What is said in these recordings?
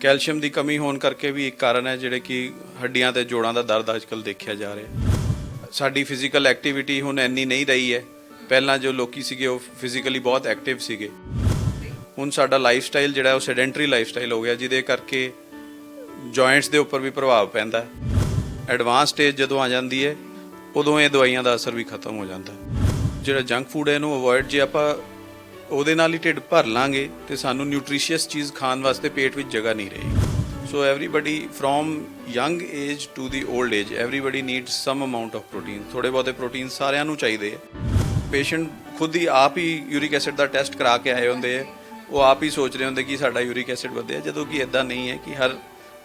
Calcium ਦੀ ਕਮੀ ਹੋਣ ਕਰਕੇ ਵੀ ਇੱਕ ਕਾਰਨ ਹੈ ਜਿਹੜੇ ਕਿ ਹੱਡੀਆਂ ਤੇ ਜੋੜਾਂ ਦਾ ਦਰਦ ਅੱਜਕੱਲ ਦੇਖਿਆ ਜਾ ਰਿਹਾ। ਸਾਡੀ ਫਿਜ਼ੀਕਲ ਐਕਟੀਵਿਟੀ ਹੁਣ ਇੰਨੀ ਨਹੀਂ ਰਹੀ ਹੈ। ਪਹਿਲਾਂ ਜੋ ਲੋਕੀ ਸੀਗੇ ਉਹ ਫਿਜ਼ੀਕਲੀ ਬਹੁਤ ਐਕਟਿਵ ਸੀਗੇ। ਹੁਣ ਸਾਡਾ ਲਾਈਫ ਸਟਾਈਲ ਜਿਹੜਾ ਉਹ ਸੈਡੈਂਟਰੀ ਲਾਈਫ ਸਟਾਈਲ ਹੋ ਗਿਆ, ਜਿਹਦੇ ਕਰਕੇ ਜੁਆਇੰਟਸ ਦੇ ਉੱਪਰ ਵੀ ਪ੍ਰਭਾਵ ਪੈਂਦਾ। ਐਡਵਾਂਸ ਸਟੇਜ ਜਦੋਂ ਆ ਜਾਂਦੀ ਹੈ ਉਦੋਂ ਇਹ ਦਵਾਈਆਂ ਦਾ ਅਸਰ ਵੀ ਖਤਮ ਹੋ ਜਾਂਦਾ। ਜਿਹੜਾ ਜੰਕ ਫੂਡ ਹੈ ਇਹਨੂੰ ਅਵੋਇਡ ਜੇ ਆਪਾਂ ਉਹਦੇ ਨਾਲ ਹੀ ਢਿੱਡ ਭਰ ਲਾਂਗੇ ਤੇ ਸਾਨੂੰ ਨਿਊਟ੍ਰੀਸ਼ੀਅਸ ਚੀਜ਼ ਖਾਣ ਵਾਸਤੇ ਪੇਟ ਵਿੱਚ ਜਗ੍ਹਾ ਨਹੀਂ ਰਹੇਗੀ। So everybody from young age to the old age everybody needs some amount of protein. ਥੋੜੇ ਬਹੁਤੇ ਪ੍ਰੋਟੀਨ ਸਾਰਿਆਂ ਨੂੰ ਚਾਹੀਦੇ ਆ। ਪੇਸ਼ੈਂਟ ਖੁਦ ਹੀ ਆਪ ਹੀ ਯੂਰਿਕ ਐਸਿਡ ਦਾ ਟੈਸਟ ਕਰਾ ਕੇ ਆਏ ਹੁੰਦੇ ਆ। ਉਹ ਆਪ ਹੀ ਸੋਚ ਰਹੇ ਹੁੰਦੇ ਕਿ ਸਾਡਾ ਯੂਰਿਕ ਐਸਿਡ ਵਧਿਆ, ਜਦੋਂ ਕਿ ਇਦਾਂ ਨਹੀਂ ਹੈ ਕਿ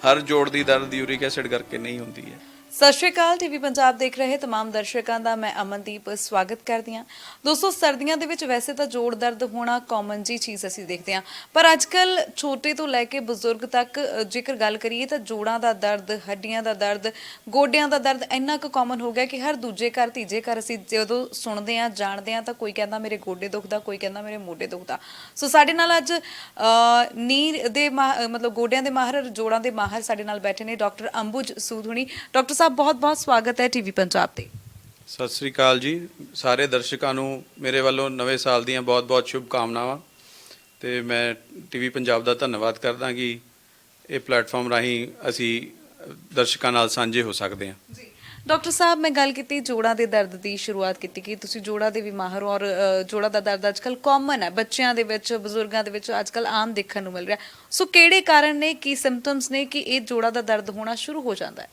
ਹਰ ਜੋੜ ਦੀ ਦਰਦ ਯੂਰਿਕ ਐਸਿਡ ਕਰਕੇ ਨਹੀਂ ਹੁੰਦੀ ਹੈ। ਸਤਿ ਸ਼੍ਰੀ ਅਕਾਲ। ਟੀਵੀ ਪੰਜਾਬ ਦੇਖ ਰਹੇ तमाम ਦਰਸ਼ਕਾਂ ਦਾ ਮੈਂ ਅਮਨਦੀਪ ਸਵਾਗਤ ਕਰਦੀ ਹਾਂ। ਦੋਸਤੋ, ਸਰਦੀਆਂ ਦੇ ਵਿੱਚ ਵੈਸੇ ਤਾਂ ਜੋੜ ਦਰਦ ਹੋਣਾ ਕਾਮਨ ਜੀ ਚੀਜ਼ ਅਸੀਂ ਦੇਖਦੇ ਹਾਂ, ਪਰ ਅੱਜਕੱਲ ਛੋਟੇ ਤੋਂ ਲੈ ਕੇ ਬਜ਼ੁਰਗ ਤੱਕ ਜੇਕਰ ਗੱਲ ਕਰੀਏ ਤਾਂ ਜੋੜਾਂ ਦਾ ਦਰਦ, ਹੱਡੀਆਂ ਦਾ ਦਰਦ, ਗੋਡਿਆਂ ਦਾ ਦਰਦ ਇੰਨਾ ਕੁ ਕਾਮਨ ਹੋ ਗਿਆ ਕਿ ਹਰ ਦੂਜੇ ਘਰ ਤੀਜੇ ਘਰ ਅਸੀਂ ਜਦੋਂ ਸੁਣਦੇ ਹਾਂ, ਜਾਣਦੇ ਹਾਂ ਤਾਂ ਕੋਈ ਕਹਿੰਦਾ ਮੇਰੇ ਗੋਡੇ ਦੁਖਦਾ, ਕੋਈ ਕਹਿੰਦਾ ਮੇਰੇ ਮੋਢੇ ਦੁਖਦਾ। ਸੋ ਸਾਡੇ ਨਾਲ ਅੱਜ ਨੀਂਹ ਦੇ ਮਤਲਬ ਗੋਡਿਆਂ ਦੇ ਮਾਹਰ, ਜੋੜਾਂ ਦੇ ਮਾਹਰ ਸਾਡੇ ਨਾਲ ਬੈਠੇ ਨੇ ਡਾਕਟਰ ਅੰਬੁਜ ਸੂਦ ਹੁਣੀ। ਡਾਕਟਰ ਸਾਹਿਬ ਬਹੁਤ-ਬਹੁਤ ਸਵਾਗਤ ਹੈ ਟੀਵੀ ਪੰਜਾਬ ਤੇ। ਸਤਿ ਸ੍ਰੀ ਅਕਾਲ ਜੀ। ਸਾਰੇ ਦਰਸ਼ਕਾਂ ਨੂੰ ਮੇਰੇ ਵੱਲੋਂ ਨਵੇਂ ਸਾਲ ਦੀਆਂ ਬਹੁਤ-ਬਹੁਤ ਸ਼ੁਭ ਕਾਮਨਾਵਾਂ ਤੇ ਮੈਂ ਟੀਵੀ ਪੰਜਾਬ ਦਾ ਧੰਨਵਾਦ ਕਰਦਾ ਕਿ ਇਹ ਪਲੇਟਫਾਰਮ ਰਾਹੀਂ ਅਸੀਂ ਦਰਸ਼ਕਾਂ ਨਾਲ ਸਾਂਝੇ ਹੋ ਸਕਦੇ ਹਾਂ। ਜੀ ਡਾਕਟਰ ਸਾਹਿਬ, ਮੈਂ ਗੱਲ ਕੀਤੀ ਜੋੜਾਂ ਦੇ ਦਰਦ ਦੀ ਸ਼ੁਰੂਆਤ ਕੀਤੀ ਕਿ ਤੁਸੀਂ ਜੋੜਾਂ ਦੇ ਵੀ ਮਾਹਰ ਹੋ ਔਰ ਜੋੜਾਂ ਦਾ ਦਰਦ ਅੱਜਕੱਲ ਕਾਮਨ ਹੈ, ਬੱਚਿਆਂ ਦੇ ਵਿੱਚ, ਬਜ਼ੁਰਗਾਂ ਦੇ ਵਿੱਚ ਅੱਜਕੱਲ ਆਮ ਦੇਖਣ ਨੂੰ ਮਿਲ ਰਿਹਾ। ਸੋ ਕਿਹੜੇ ਕਾਰਨ ਨੇ, ਕੀ ਸਿੰਪਟਮਸ ਨੇ ਕਿ ਇਹ ਜੋੜਾਂ ਦਾ ਦਰਦ ਹੋਣਾ ਸ਼ੁਰੂ ਹੋ ਜਾਂਦਾ ਹੈ?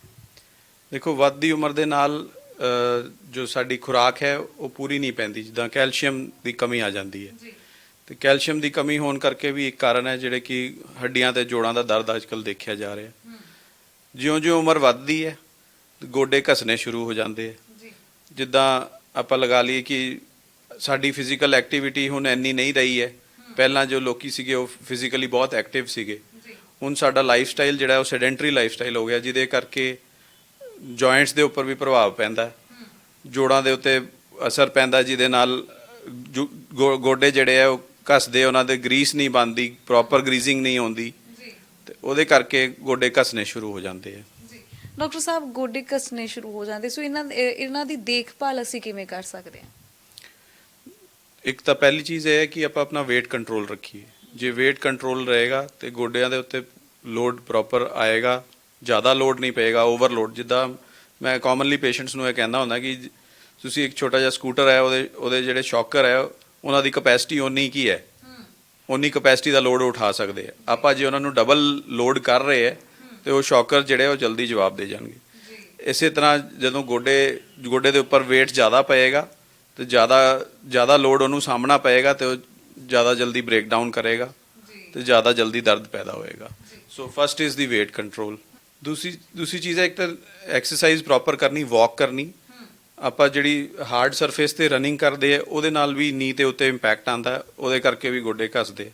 ਦੇਖੋ, ਵੱਧਦੀ ਉਮਰ ਦੇ ਨਾਲ ਜੋ ਸਾਡੀ ਖੁਰਾਕ ਹੈ ਉਹ ਪੂਰੀ ਨਹੀਂ ਪੈਂਦੀ, ਜਿੱਦਾਂ ਕੈਲਸ਼ੀਅਮ ਦੀ ਕਮੀ ਆ ਜਾਂਦੀ ਹੈ। ਤੇ ਕੈਲਸ਼ੀਅਮ ਦੀ ਕਮੀ ਹੋਣ ਕਰਕੇ ਵੀ ਇੱਕ ਕਾਰਨ ਹੈ ਜਿਹੜੇ ਕਿ ਹੱਡੀਆਂ ਤੇ ਜੋੜਾਂ ਦਾ ਦਰਦ ਅੱਜਕੱਲ ਦੇਖਿਆ ਜਾ ਰਿਹਾ। ਜਿਉਂ-ਜਿਉਂ ਉਮਰ ਵੱਧਦੀ ਹੈ ਗੋਡੇ ਘਸਣੇ ਸ਼ੁਰੂ ਹੋ ਜਾਂਦੇ ਆ। ਜਿੱਦਾਂ ਆਪਾਂ ਲਗਾ ਲਈਏ ਕਿ ਸਾਡੀ ਫਿਜ਼ੀਕਲ ਐਕਟੀਵਿਟੀ ਹੁਣ ਇੰਨੀ ਨਹੀਂ ਰਹੀ ਹੈ। ਪਹਿਲਾਂ ਜੋ ਲੋਕੀ ਸੀਗੇ ਉਹ ਫਿਜ਼ੀਕਲੀ ਬਹੁਤ ਐਕਟਿਵ ਸੀਗੇ। ਹੁਣ ਸਾਡਾ ਲਾਈਫ ਸਟਾਈਲ ਜਿਹੜਾ ਉਹ ਸੈਡੈਂਟਰੀ ਲਾਈਫ ਸਟਾਈਲ ਹੋ ਗਿਆ, ਜਿਹਦੇ ਕਰਕੇ ਜੁਆਇੰਟਸ ਦੇ ਉੱਪਰ ਵੀ ਪ੍ਰਭਾਵ ਪੈਂਦਾ, ਜੋੜਾਂ ਦੇ ਉੱਤੇ ਅਸਰ ਪੈਂਦਾ, ਜਿਹਦੇ ਨਾਲ ਗੋਡੇ ਜਿਹੜੇ ਆ ਉਹ ਘਸਦੇ, ਉਹਨਾਂ ਦੇ ਗਰੀਸ ਨਹੀਂ ਬਣਦੀ, ਪ੍ਰੋਪਰ ਗਰੀਸਿੰਗ ਨਹੀਂ ਹੁੰਦੀ ਤੇ ਉਹਦੇ ਕਰਕੇ ਗੋਡੇ ਘਸਣੇ ਸ਼ੁਰੂ ਹੋ ਜਾਂਦੇ ਆ। ਡਾਕਟਰ ਸਾਹਿਬ, ਗੋਡੇ ਘਸਣੇ ਸ਼ੁਰੂ ਹੋ ਜਾਂਦੇ, ਸੋ ਇਹਨਾਂ ਦੀ ਦੇਖਭਾਲ ਅਸੀਂ ਕਿਵੇਂ ਕਰ ਸਕਦੇ ਹਾਂ? ਇੱਕ ਤਾਂ ਪਹਿਲੀ ਚੀਜ਼ ਇਹ ਹੈ ਕਿ ਆਪਾਂ ਆਪਣਾ weight ਕੰਟਰੋਲ ਰੱਖੀਏ। ਜੇ weight ਕੰਟਰੋਲ ਰਹੇਗਾ ਤੇ ਗੋਡਿਆਂ ਦੇ ਉੱਤੇ ਲੋਡ ਪ੍ਰੋਪਰ ਆਏਗਾ, ਜ਼ਿਆਦਾ ਲੋਡ ਨਹੀਂ ਪਏਗਾ, ਓਵਰਲੋਡ। ਜਿੱਦਾਂ ਮੈਂ ਕਾਮਨਲੀ ਪੇਸ਼ੈਂਟਸ ਨੂੰ ਇਹ ਕਹਿੰਦਾ ਹੁੰਦਾ ਕਿ ਤੁਸੀਂ ਇੱਕ ਛੋਟਾ ਜਿਹਾ ਸਕੂਟਰ ਹੈ, ਉਹਦੇ ਜਿਹੜੇ ਸ਼ੌਕਰ ਹੈ ਉਹਨਾਂ ਦੀ ਕਪੈਸਿਟੀ ਓਨੀ ਕੀ ਹੈ, ਓਨੀ ਕਪੈਸਿਟੀ ਦਾ ਲੋਡ ਉਠਾ ਸਕਦੇ ਆ। ਆਪਾਂ ਜੇ ਉਹਨਾਂ ਨੂੰ ਡਬਲ ਲੋਡ ਕਰ ਰਹੇ ਹੈ ਤੇ ਉਹ ਸ਼ੌਕਰ ਜਿਹੜੇ ਉਹ ਜਲਦੀ ਜਵਾਬ ਦੇ ਜਾਣਗੇ। ਇਸੇ ਤਰ੍ਹਾਂ ਜਦੋਂ ਗੋਡੇ ਦੇ ਉੱਪਰ weight ਜ਼ਿਆਦਾ ਪਏਗਾ ਤੇ ਜ਼ਿਆਦਾ ਲੋਡ ਉਹਨੂੰ ਸਾਹਮਣਾ ਪਏਗਾ ਤੇ ਉਹ ਜ਼ਿਆਦਾ ਜਲਦੀ ਬ੍ਰੇਕ ਡਾਊਨ ਕਰੇਗਾ ਤੇ ਜ਼ਿਆਦਾ ਜਲਦੀ ਦਰਦ ਪੈਦਾ ਹੋਏਗਾ। So first is the weight control. ਦੂਸਰੀ ਚੀਜ਼ ਹੈ ਇੱਕ ਤਾਂ ਐਕਸਰਸਾਈਜ਼ ਪ੍ਰੋਪਰ ਕਰਨੀ, ਵਾਕ ਕਰਨੀ। ਆਪਾਂ ਜਿਹੜੀ ਹਾਰਡ ਸਰਫੇਸ ਤੇ ਰਨਿੰਗ ਕਰਦੇ ਆ ਉਹਦੇ ਨਾਲ ਵੀ ਨੀ ਤੇ ਉੱਤੇ ਇੰਪੈਕਟ ਆਉਂਦਾ, ਉਹਦੇ ਕਰਕੇ ਵੀ ਗੋਡੇ ਘਸਦੇ।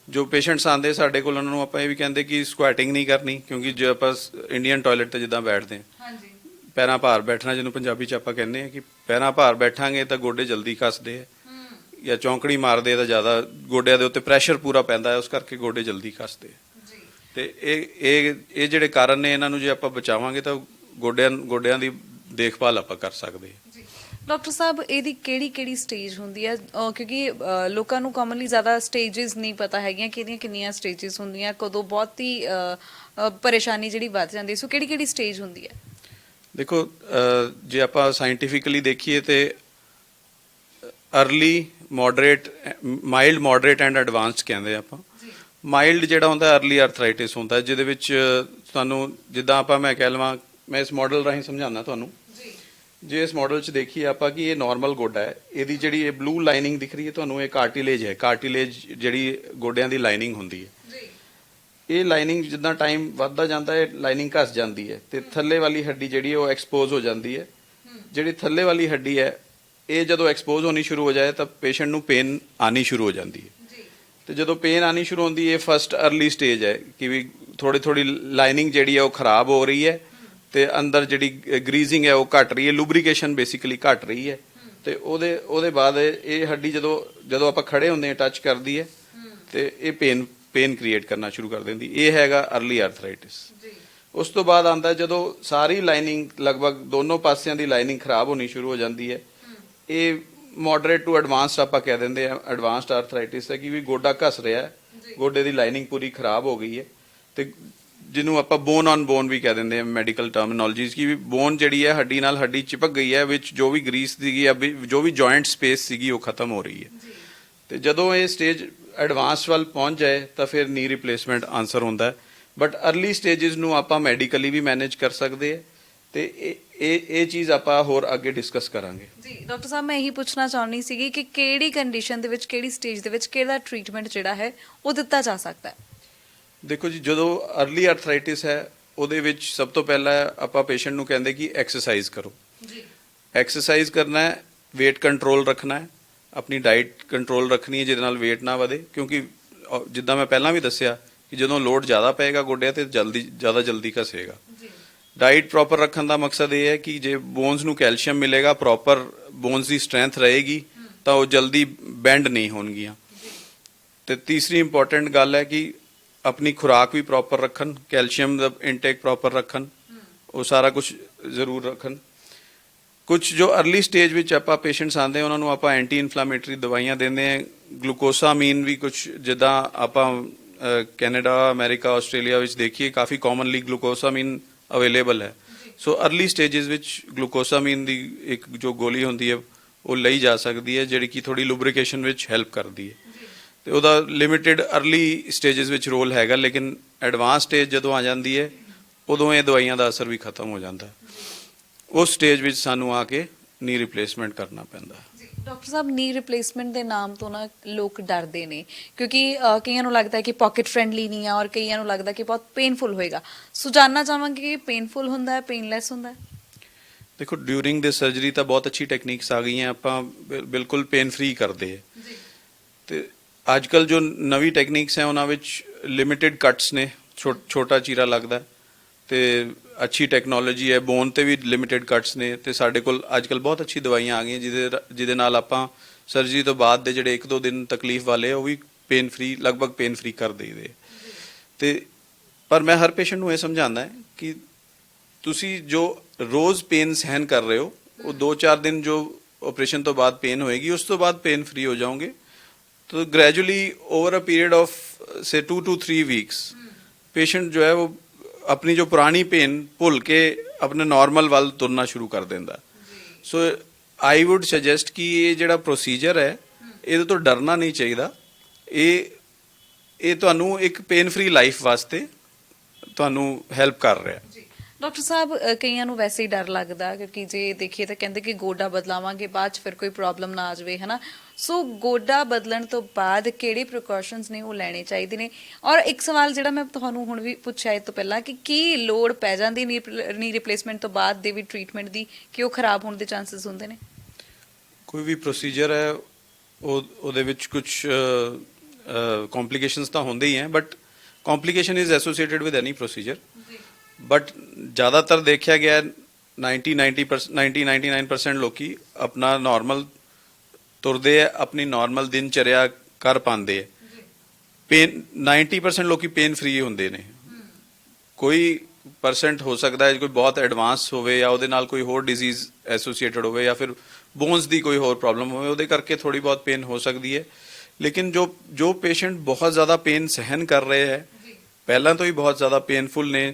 ਜੋ ਪੇਸ਼ੈਂਟਸ ਆਉਂਦੇ ਸਾਡੇ ਕੋਲ ਉਹਨਾਂ ਨੂੰ ਆਪਾਂ ਇਹ ਵੀ ਕਹਿੰਦੇ ਕਿ ਸਕੁਐਟਿੰਗ ਨਹੀਂ ਕਰਨੀ, ਕਿਉਂਕਿ ਜੇ ਆਪਾਂ ਇੰਡੀਅਨ ਟਾਇਲਟ ਤੇ ਜਿੱਦਾਂ ਬੈਠਦੇ ਹਾਂ, ਪੈਰਾਂ ਭਾਰ ਬੈਠਣਾ, ਜਿਹਨੂੰ ਪੰਜਾਬੀ 'ਚ ਆਪਾਂ ਕਹਿੰਦੇ ਹਾਂ ਕਿ ਪੈਰਾਂ ਭਾਰ ਬੈਠਾਂਗੇ ਤਾਂ ਗੋਡੇ ਜਲਦੀ ਘਸਦੇ ਆ, ਜਾਂ ਚੌਂਕੜੀ ਮਾਰਦੇ ਤਾਂ ਜ਼ਿਆਦਾ ਗੋਡਿਆਂ ਦੇ ਉੱਤੇ ਪ੍ਰੈਸ਼ਰ ਪੂਰਾ ਪੈਂਦਾ ਹੈ, ਉਸ ਕਰਕੇ ਗੋਡੇ ਜਲਦੀ ਘਸਦੇ। ਤੇ ਇਹ ਜਿਹੜੇ ਕਾਰਨ ਨੇ ਇਹਨਾਂ ਨੂੰ ਜੇ ਆਪਾਂ ਬਚਾਵਾਂਗੇ ਤਾਂ ਗੋਡਿਆਂ ਦੀ ਦੇਖਭਾਲ ਆਪਾਂ ਕਰ ਸਕਦੇ ਹਾਂ। ਡਾਕਟਰ ਸਾਹਿਬ, ਇਹਦੀ ਕਿਹੜੀ ਸਟੇਜ ਹੁੰਦੀ ਹੈ? ਕਿਉਂਕਿ ਲੋਕਾਂ ਨੂੰ ਕਾਮਨਲੀ ਜ਼ਿਆਦਾ ਸਟੇजेस ਨਹੀਂ ਪਤਾ ਹੈਗੀਆਂ ਕਿ ਇਹਦੀਆਂ ਕਿੰਨੀਆਂ ਸਟੇजेस ਹੁੰਦੀਆਂ, ਕਦੋਂ ਬਹੁਤੀ ਪਰੇਸ਼ਾਨੀ ਜਿਹੜੀ ਵੱਧ ਜਾਂਦੀ। ਸੋ ਕਿਹੜੀ ਸਟੇਜ ਹੁੰਦੀ ਹੈ? ਦੇਖੋ, ਜੇ ਆਪਾਂ ਸਾਇੰਟੀਫਿਕਲੀ ਦੇਖੀਏ ਤੇ ਅਰਲੀ, ਮਾਡਰੇਟ, ਮਾਈਲਡ, ਮਾਡਰੇਟ ਐਂਡ ਐਡਵਾਂਸਡ ਕਹਿੰਦੇ ਆਪਾਂ। ਮਾਈਲਡ ਜਿਹੜਾ ਹੁੰਦਾ ਅਰਲੀ ਆਰਥਰਾਈਟਿਸ ਹੁੰਦਾ, ਜਿਹਦੇ ਵਿੱਚ ਤੁਹਾਨੂੰ ਜਿੱਦਾਂ ਆਪਾਂ ਮੈਂ ਕਹਿ ਲਵਾਂ, ਮੈਂ ਇਸ ਮਾਡਲ ਰਾਹੀਂ ਸਮਝਾਉਣਾ ਤੁਹਾਨੂੰ। ਜੇ ਇਸ ਮਾਡਲ 'ਚ ਦੇਖੀਏ ਆਪਾਂ ਕਿ ਇਹ ਨਾਰਮਲ ਗੋਡਾ ਹੈ, ਇਹਦੀ ਜਿਹੜੀ ਇਹ ਬਲੂ ਲਾਈਨਿੰਗ ਦਿਖ ਰਹੀ ਹੈ ਤੁਹਾਨੂੰ, ਇਹ ਕਾਰਟਿਲੇਜ ਹੈ। ਕਾਰਟਿਲੇਜ ਜਿਹੜੀ ਗੋਡਿਆਂ ਦੀ ਲਾਈਨਿੰਗ ਹੁੰਦੀ ਹੈ, ਇਹ ਲਾਈਨਿੰਗ ਜਿੱਦਾਂ ਟਾਈਮ ਵੱਧਦਾ ਜਾਂਦਾ ਹੈ ਲਾਈਨਿੰਗ ਘਸ ਜਾਂਦੀ ਹੈ ਤੇ ਥੱਲੇ ਵਾਲੀ ਹੱਡੀ ਜਿਹੜੀ ਉਹ ਐਕਸਪੋਜ਼ ਹੋ ਜਾਂਦੀ ਹੈ। ਜਿਹੜੀ ਥੱਲੇ ਵਾਲੀ ਹੱਡੀ ਹੈ ਇਹ ਜਦੋਂ ਐਕਸਪੋਜ਼ ਹੋਣੀ ਸ਼ੁਰੂ ਹੋ ਜਾਏ ਤਾਂ ਪੇਸ਼ੈਂਟ ਨੂੰ ਪੇਨ ਆਣੀ ਸ਼ੁਰੂ ਹੋ ਜਾਂਦੀ ਹੈ। ਤੇ ਜਦੋਂ ਪੇਨ ਆਣੀ ਸ਼ੁਰੂ ਹੁੰਦੀ ਹੈ, ਇਹ ਫਸਟ ਅਰਲੀ ਸਟੇਜ ਹੈ ਕਿ ਵੀ ਥੋੜੀ ਲਾਈਨਿੰਗ ਜਿਹੜੀ ਹੈ ਉਹ ਖਰਾਬ ਹੋ ਰਹੀ ਹੈ ਤੇ ਅੰਦਰ ਜਿਹੜੀ ਗਰੀਸਿੰਗ ਹੈ ਉਹ ਘਟ ਰਹੀ ਹੈ, ਲੂਬਰੀਕੇਸ਼ਨ ਬੇਸਿਕਲੀ ਘਟ ਰਹੀ ਹੈ। ਤੇ ਉਹਦੇ ਬਾਅਦ ਇਹ ਹੱਡੀ ਜਦੋਂ ਆਪਾਂ ਖੜੇ ਹੁੰਦੇ ਹਾਂ ਟੱਚ ਕਰਦੀ ਹੈ ਤੇ ਇਹ ਪੇਨ ਕ੍ਰੀਏਟ ਕਰਨਾ ਸ਼ੁਰੂ ਕਰ ਦਿੰਦੀ। ਇਹ ਹੈਗਾ अर्ਲੀ ਆਰਥਰਾਈਟਿਸ। ਉਸ ਤੋਂ ਬਾਅਦ ਆਉਂਦਾ ਜਦੋਂ ਸਾਰੀ ਲਾਈਨਿੰਗ ਲਗਭਗ ਦੋਨੋਂ ਪਾਸਿਆਂ ਦੀ ਲਾਈਨਿੰਗ ਖਰਾਬ ਹੋਣੀ ਸ਼ੁਰੂ ਹੋ ਜਾਂਦੀ ਹੈ। ਇਹ ਮੋਡਰੇਟ ਟੂ ਐਡਵਾਂਸਡ ਆਪਾਂ ਕਹਿ ਦਿੰਦੇ ਆ, ਐਡਵਾਂਸਡ ਆਰਥਰਾਈਟਿਸ ਹੈ ਕਿ ਵੀ ਗੋਡਾ ਘਸ ਰਿਹਾ ਹੈ, ਗੋਡੇ ਦੀ ਲਾਈਨਿੰਗ ਪੂਰੀ ਖਰਾਬ ਹੋ ਗਈ ਹੈ ਤੇ ਜਿਹਨੂੰ ਆਪਾਂ ਬੋਨ ਔਨ ਬੋਨ ਵੀ ਕਹਿ ਦਿੰਦੇ ਆ ਮੈਡੀਕਲ ਟਰਮੀਨੋਲੋਜੀਜ਼ ਕਿ ਵੀ ਬੋਨ ਜਿਹੜੀ ਹੈ ਹੱਡੀ ਨਾਲ ਹੱਡੀ ਚਿਪਕ ਗਈ ਹੈ, ਵਿੱਚ ਜੋ ਵੀ ਗਰੀਸ ਸੀਗੀ ਜੋ ਵੀ ਜੁਆਇੰਟ ਸਪੇਸ ਸੀਗੀ ਉਹ ਖਤਮ ਹੋ ਰਹੀ ਹੈ। ਤੇ ਜਦੋਂ ਇਹ ਸਟੇਜ ਐਡਵਾਂਸ ਵੱਲ ਪਹੁੰਚ ਜਾਏ ਤਾਂ ਫਿਰ ਨੀ ਰਿਪਲੇਸਮੈਂਟ ਆਨਸਰ ਹੁੰਦਾ ਹੈ। ਬਟ अर्ਲੀ ਸਟੇजेस ਨੂੰ ਆਪਾਂ ਮੈਡੀਕਲੀ ਵੀ ਮੈਨੇਜ ਕਰ ਸਕਦੇ ਆ ਤੇ ਇਹ ਚੀਜ਼ ਆਪਾਂ ਹੋਰ ਅੱਗੇ ਡਿਸਕਸ ਕਰਾਂਗੇ। ਜੀ ਡਾਕਟਰ ਸਾਹਿਬ, ਮੈਂ ਇਹੀ ਪੁੱਛਣਾ ਚਾਹੁੰਦੀ ਸੀਗੀ ਕਿ ਕਿਹੜੀ ਕੰਡੀਸ਼ਨ ਦੇ ਵਿੱਚ, ਕਿਹੜੀ ਸਟੇਜ ਦੇ ਵਿੱਚ ਕਿਹੜਾ ਟ੍ਰੀਟਮੈਂਟ ਜਿਹੜਾ ਹੈ ਉਹ ਦਿੱਤਾ ਜਾ ਸਕਦਾ ਹੈ? ਦੇਖੋ ਜੀ, ਜਦੋਂ अर्ਲੀ ਆਰਥਰਾਈਟਿਸ ਹੈ ਉਹਦੇ ਵਿੱਚ ਸਭ ਤੋਂ ਪਹਿਲਾਂ ਆਪਾਂ ਪੇਸ਼ੈਂਟ ਨੂੰ ਕਹਿੰਦੇ ਕਿ ਐਕਸਰਸਾਈਜ਼ ਕਰੋ। ਜੀ, ਐਕਸਰਸਾਈਜ਼ ਕਰਨਾ ਹੈ, weight ਕੰਟਰੋਲ ਰੱਖਣਾ ਹੈ, ਆਪਣੀ ਡਾਈਟ ਕੰਟਰੋਲ ਰੱਖਣੀ ਹੈ ਜਿਹਦੇ ਨਾਲ weight ਨਾ ਵਧੇ, ਕਿਉਂਕਿ ਜਿੱਦਾਂ ਮੈਂ ਪਹਿਲਾਂ ਵੀ ਦੱਸਿਆ ਕਿ ਜਦੋਂ ਲੋਡ ਜ਼ਿਆਦਾ ਪਏਗਾ ਗੋਡਿਆਂ ਤੇ ਜ਼ਿਆਦਾ ਜਲਦੀ ਘਸੇਗਾ। ਡਾਈਟ ਪ੍ਰੋਪਰ ਰੱਖਣ ਦਾ ਮਕਸਦ ਇਹ ਹੈ ਕਿ ਜੇ ਬੋਨਸ ਨੂੰ ਕੈਲਸ਼ੀਅਮ ਮਿਲੇਗਾ, ਪ੍ਰੋਪਰ ਬੋਨਸ ਦੀ ਸਟਰੈਂਥ ਰਹੇਗੀ ਤਾਂ ਉਹ ਜਲਦੀ ਬੈਂਡ ਨਹੀਂ ਹੋਣਗੀਆਂ। ਤੇ ਤੀਸਰੀ ਇੰਪੋਰਟੈਂਟ ਗੱਲ ਹੈ ਕਿ ਆਪਣੀ ਖੁਰਾਕ ਵੀ ਪ੍ਰੋਪਰ ਰੱਖਣ, ਕੈਲਸ਼ੀਅਮ ਦਾ ਇਨਟੇਕ ਪ੍ਰੋਪਰ ਰੱਖਣ, ਉਹ ਸਾਰਾ ਕੁਝ ਜ਼ਰੂਰ ਰੱਖਣ। ਕੁਝ ਜੋ अर्ਲੀ ਸਟੇਜ ਵਿੱਚ ਆਪਾਂ ਪੇਸ਼ੈਂਟਸ ਆਉਂਦੇ ਉਹਨਾਂ ਨੂੰ ਆਪਾਂ ਐਂਟੀ ਇਨਫਲੇਮੇਟਰੀ ਦਵਾਈਆਂ ਦਿੰਦੇ ਹਾਂ। ਗਲੂਕੋਸਾਮੀਨ ਵੀ ਕੁਝ ਜਿੱਦਾਂ ਆਪਾਂ ਕੈਨੇਡਾ, ਅਮਰੀਕਾ, ਆਸਟ੍ਰੇਲੀਆ ਵਿੱਚ ਦੇਖੀਏ ਕਾਫੀ ਕਾਮਨਲੀ ਗਲੂਕੋਸਾਮੀਨ ਅਵੇਲੇਬਲ ਹੈ। ਸੋ अर्ਲੀ ਸਟੇजेस ਵਿੱਚ ਗਲੂਕੋਸਾਮੀਨ ਦੀ ਇੱਕ ਜੋ ਗੋਲੀ ਹੁੰਦੀ ਹੈ ਉਹ ਲਈ ਜਾ ਸਕਦੀ ਹੈ ਜਿਹੜੀ ਕਿ ਥੋੜੀ ਲੁਬਰੀਕੇਸ਼ਨ ਵਿੱਚ ਹੈਲਪ ਕਰਦੀ ਹੈ। ਤੇ ਉਹਦਾ ਲਿਮਿਟਿਡ अर्ਲੀ ਸਟੇजेस ਵਿੱਚ ਰੋਲ ਹੈਗਾ, ਲੇਕਿਨ ਐਡਵਾਂਸ ਸਟੇਜ ਜਦੋਂ ਆ ਜਾਂਦੀ ਹੈ ਉਦੋਂ ਇਹ ਦਵਾਈਆਂ ਦਾ ਅਸਰ ਵੀ ਖਤਮ ਹੋ ਜਾਂਦਾ ਹੈ। ਉਸ ਸਟੇਜ ਵਿੱਚ ਸਾਨੂੰ ਆ ਕੇ ਨੀ ਰਿਪਲੇਸਮੈਂਟ ਕਰਨਾ ਪੈਂਦਾ ਹੈ। ਡਾਕਟਰ ਸਾਹਿਬ, ਨੀ ਰਿਪਲੇਸਮੈਂਟ ਦੇ ਨਾਮ ਤੋਂ ਨਾ ਲੋਕ ਡਰਦੇ ਨੇ ਕਿਉਂਕਿ ਕਈਆਂ ਨੂੰ ਲੱਗਦਾ ਹੈ ਕਿ ਪਾਕਟ ਫ੍ਰੈਂਡਲੀ ਨਹੀਂ ਆ ਔਰ ਕਈਆਂ ਨੂੰ ਲੱਗਦਾ ਕਿ ਬਹੁਤ ਪੇਨਫੁਲ ਹੋਏਗਾ। ਸੋ ਜਾਨਣਾ ਚਾਹਾਂਗੇ ਕਿ ਪੇਨਫੁਲ ਹੁੰਦਾ ਹੈ, ਪੇਨਲੈਸ ਹੁੰਦਾ ਹੈ? ਦੇਖੋ, ਡਿਊਰਿੰਗ ਦਿਸ ਸਰਜਰੀ ਤਾਂ ਬਹੁਤ ਅੱਛੀ ਟੈਕਨੀਕਸ ਆ ਗਈਆਂ, ਆਪਾਂ ਬਿਲਕੁਲ ਪੇਨ ਫ੍ਰੀ ਕਰਦੇ ਹਾਂ। ਤੇ ਅੱਜ ਕੱਲ ਜੋ ਨਵੀਂ ਟੈਕਨੀਕਸ ਹੈ ਉਹਨਾਂ ਵਿੱਚ ਲਿਮਿਟਿਡ ਕੱਟਸ ਨੇ, ਛੋਟਾ ਚੀਰਾ ਲੱਗਦਾ ਤੇ ਅੱਛੀ ਟੈਕਨੋਲੋਜੀ ਹੈ, ਬੋਨ ਤੇ ਵੀ ਲਿਮਿਟਿਡ ਕੱਟਸ ਨੇ ਤੇ ਸਾਡੇ ਕੋਲ ਅੱਜ ਕੱਲ ਬਹੁਤ ਅੱਛੀ ਦਵਾਈਆਂ ਆ ਗਈਆਂ ਜਿਹਦੇ ਨਾਲ ਆਪਾਂ ਸਰਜਰੀ ਤੋਂ ਬਾਅਦ ਦੇ ਜਿਹੜੇ 1-2 ਦਿਨ ਤਕਲੀਫ ਵਾਲੇ ਉਹ ਵੀ ਪੇਨ ਫ੍ਰੀ, ਲਗਭਗ ਪੇਨ ਫ੍ਰੀ ਕਰ ਦੇਈਦੇ। ਤੇ ਪਰ ਮੈਂ ਹਰ ਪੇਸ਼ੈਂਟ ਨੂੰ ਇਹ ਸਮਝਾਉਂਦਾ ਹੈ ਕਿ ਤੁਸੀਂ ਜੋ ਰੋਜ਼ ਪੇਨ ਸਹਿਨ ਕਰ ਰਹੇ ਹੋ ਉਹ 2-4 ਦਿਨ ਜੋ ਆਪਰੇਸ਼ਨ ਤੋਂ ਬਾਅਦ ਪੇਨ ਹੋਏਗੀ ਉਸ ਤੋਂ ਬਾਅਦ ਪੇਨ ਫ੍ਰੀ ਹੋ ਜਾਓਗੇ। तो gradually over a period of से 2 to 3 वीक्स पेशेंट जो है वो अपनी जो पुरानी पेन भुल के अपने नॉर्मल वाल तुरना शुरू कर देंदा। सो आई वुड सजेस्ट कि ये ਜਿਹੜਾ प्रोसीजर है ਇਹਦੇ ਤੋਂ ਡਰਨਾ ਨਹੀਂ ਚਾਹੀਦਾ। ਇਹ ਤੁਹਾਨੂੰ ਇੱਕ ਪੇਨ ਫ੍ਰੀ ਲਾਈਫ ਵਾਸਤੇ ਤੁਹਾਨੂੰ ਹੈਲਪ ਕਰ ਰਿਹਾ। ਡਾਕਟਰ ਸਾਹਿਬ, ਕਈਆਂ ਨੂੰ ਵੈਸੇ ਹੀ ਡਰ ਲੱਗਦਾ ਕਿਉਂਕਿ ਜੇ ਦੇਖੀਏ ਤਾਂ ਕਹਿੰਦੇ ਕਿ ਗੋਡਾ ਬਦਲਾਵਾਂਗੇ ਬਾਅਦ ਚ ਫਿਰ ਕੋਈ ਪ੍ਰੋਬਲਮ ਨਾ ਆ ਜਾਵੇ, ਹਨਾ। ਸੋ ਗੋਡਾ ਬਦਲਣ ਤੋਂ ਬਾਅਦ ਕਿਹੜੇ ਪ੍ਰੀਕਾਸ਼ਨਸ ਨੇ ਉਹ ਲੈਣੇ ਚਾਹੀਦੇ ਨੇ? ਔਰ ਇੱਕ ਸਵਾਲ ਜਿਹੜਾ ਮੈਂ ਤੁਹਾਨੂੰ ਹੁਣ ਵੀ ਪੁੱਛਿਆ ਇਹ ਤੋਂ ਪਹਿਲਾਂ ਕਿ ਕੀ ਲੋੜ ਪੈ ਜਾਂਦੀ ਨੀ ਰਿਪਲੇਸਮੈਂਟ ਤੋਂ ਬਾਅਦ ਦੇ ਵੀ ਟ੍ਰੀਟਮੈਂਟ ਦੀ ਕਿ ਉਹ ਖਰਾਬ ਹੋਣ ਦੇ ਚਾਂਸਸ ਹੁੰਦੇ ਨੇ? ਕੋਈ ਵੀ ਪ੍ਰੋਸੀਜਰ ਹੈ ਉਹਦੇ ਵਿੱਚ ਕੁਝ complications ਤਾਂ ਹੁੰਦੇ ਹੀ ਹੈ, but complication is associated with any procedure, but ਜ਼ਿਆਦਾਤਰ ਦੇਖਿਆ ਗਿਆ 99% ਲੋਕੀ ਆਪਣਾ ਨਾਰਮਲ ਤੁਰਦੇ ਆ, ਆਪਣੀ ਨਾਰਮਲ ਦਿਨਚਰਿਆ ਕਰ ਪਾਉਂਦੇ ਆ। 90% ਲੋਕੀ ਪੇਨ ਫ੍ਰੀ ਹੁੰਦੇ ਨੇ। ਕੋਈ ਪਰਸੈਂਟ ਹੋ ਸਕਦਾ ਹੈ ਕੋਈ ਬਹੁਤ ਐਡਵਾਂਸ ਹੋਵੇ ਜਾਂ ਉਹਦੇ ਨਾਲ ਕੋਈ ਹੋਰ ਡਿਜ਼ੀਜ਼ ਐਸੋਸੀਏਟਡ ਹੋਵੇ ਜਾਂ ਫਿਰ ਬੋਨਸ ਦੀ ਕੋਈ ਹੋਰ ਪ੍ਰੋਬਲਮ ਹੋਵੇ, ਉਹਦੇ ਕਰਕੇ ਥੋੜੀ ਬਹੁਤ ਪੇਨ ਹੋ ਸਕਦੀ ਹੈ। ਲੇਕਿਨ ਜੋ ਪੇਸ਼ੈਂਟ ਬਹੁਤ ਜ਼ਿਆਦਾ ਪੇਨ ਸਹਿਨ ਕਰ ਰਹੇ ਹੈ, ਪਹਿਲਾਂ ਤੋਂ ਹੀ ਬਹੁਤ ਜ਼ਿਆਦਾ ਪੇਨਫੁਲ ਨੇ।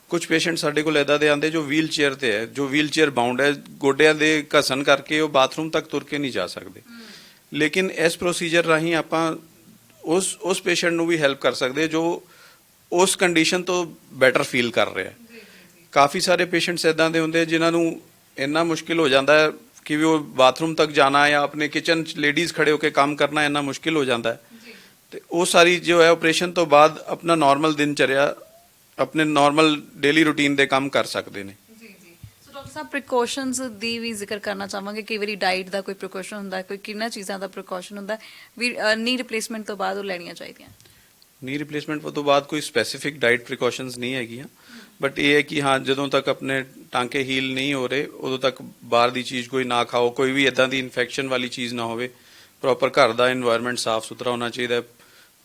ਕੁਝ ਪੇਸ਼ੈਂਟ ਸਾਡੇ ਕੋਲ ਇੱਦਾਂ ਦੇ ਆਉਂਦੇ ਜੋ ਵੀਲ ਚੇਅਰ ਤੇ ਹੈ, ਜੋ ਵੀਲ ਚੇਅਰ ਬਾਉਂਡ ਹੈ, ਗੋਡਿਆਂ ਦੇ ਘਸਣ ਕਰਕੇ ਉਹ ਬਾਥਰੂਮ ਤੱਕ ਤੁਰ ਕੇ ਨਹੀਂ ਜਾ ਸਕਦੇ। ਲੇਕਿਨ ਇਸ ਪ੍ਰੋਸੀਜਰ ਰਾਹੀਂ ਆਪਾਂ ਉਸ ਪੇਸ਼ੈਂਟ ਨੂੰ ਵੀ ਹੈਲਪ ਕਰ ਸਕਦੇ ਜੋ ਉਸ ਕੰਡੀਸ਼ਨ ਤੋਂ ਬੈਟਰ ਫੀਲ ਕਰ ਰਿਹਾ। ਕਾਫੀ ਸਾਰੇ ਪੇਸ਼ੈਂਟਸ ਇੱਦਾਂ ਦੇ ਹੁੰਦੇ ਜਿਨ੍ਹਾਂ ਨੂੰ ਇੰਨਾ ਮੁਸ਼ਕਿਲ ਹੋ ਜਾਂਦਾ ਹੈ ਕਿ ਵੀ ਉਹ ਬਾਥਰੂਮ ਤੱਕ ਜਾਣਾ ਜਾਂ ਆਪਣੇ ਕਿਚਨ 'ਚ ਲੇਡੀਜ਼ ਖੜੇ ਹੋ ਕੇ ਕੰਮ ਕਰਨਾ ਇੰਨਾ ਮੁਸ਼ਕਿਲ ਹੋ ਜਾਂਦਾ ਹੈ। ਤੇ ਉਹ ਸਾਰੀ ਜੋ ਹੈ ਆਪਰੇਸ਼ਨ ਤੋਂ ਬਾਅਦ ਆਪਣਾ ਨਾਰਮਲ ਦਿਨਚਰਿਆ, ਆਪਣੇ ਨਾਰਮਲ ਡੇਲੀ ਰੂਟੀਨ ਦੇ ਕੰਮ ਕਰ ਸਕਦੇ ਨੇ। ਸੋ ਡਾਕਟਰ ਸਾਹਿਬ, ਪ੍ਰੀਕਾਸ਼ਨਸ ਦੀ ਵੀ ਜ਼ਿਕਰ ਕਰਨਾ ਚਾਹਾਂਗੇ। ਕਈ ਵਾਰੀ ਡਾਈਟ ਦਾ ਕੋਈ ਪ੍ਰੀਕਾਸ਼ਨ ਹੁੰਦਾ, ਕੋਈ ਕਿੰਨਾ ਚੀਜ਼ਾਂ ਦਾ ਪ੍ਰੀਕਾਸ਼ਨ ਹੁੰਦਾ ਵੀ ਨੀ ਰਿਪਲੇਸਮੈਂਟ ਤੋਂ ਬਾਅਦ ਉਹ ਲੈਣੀਆਂ ਚਾਹੀਦੀਆਂ? ਨੀ ਰਿਪਲੇਸਮੈਂਟ ਤੋਂ ਬਾਅਦ ਕੋਈ ਸਪੈਸੀਫਿਕ ਡਾਈਟ ਪ੍ਰੀਕਾਸ਼ਨਸ ਨਹੀਂ ਹੈਗੀਆਂ, ਬਟ ਇਹ ਹੈ ਕਿ ਹਾਂ ਜਦੋਂ ਤੱਕ ਆਪਣੇ ਟਾਂਕੇ ਹੀਲ ਨਹੀਂ ਹੋ ਰਹੇ ਉਦੋਂ ਤੱਕ ਬਾਹਰ ਦੀ ਚੀਜ਼ ਕੋਈ ਨਾ ਖਾਓ, ਕੋਈ ਵੀ ਇਦਾਂ ਦੀ ਇਨਫੈਕਸ਼ਨ ਵਾਲੀ ਚੀਜ਼ ਨਾ ਹੋਵੇ। ਪ੍ਰੋਪਰ ਘਰ ਦਾ এনवायरमेंट ਸਾਫ਼ ਸੁਥਰਾ ਹੋਣਾ ਚਾਹੀਦਾ।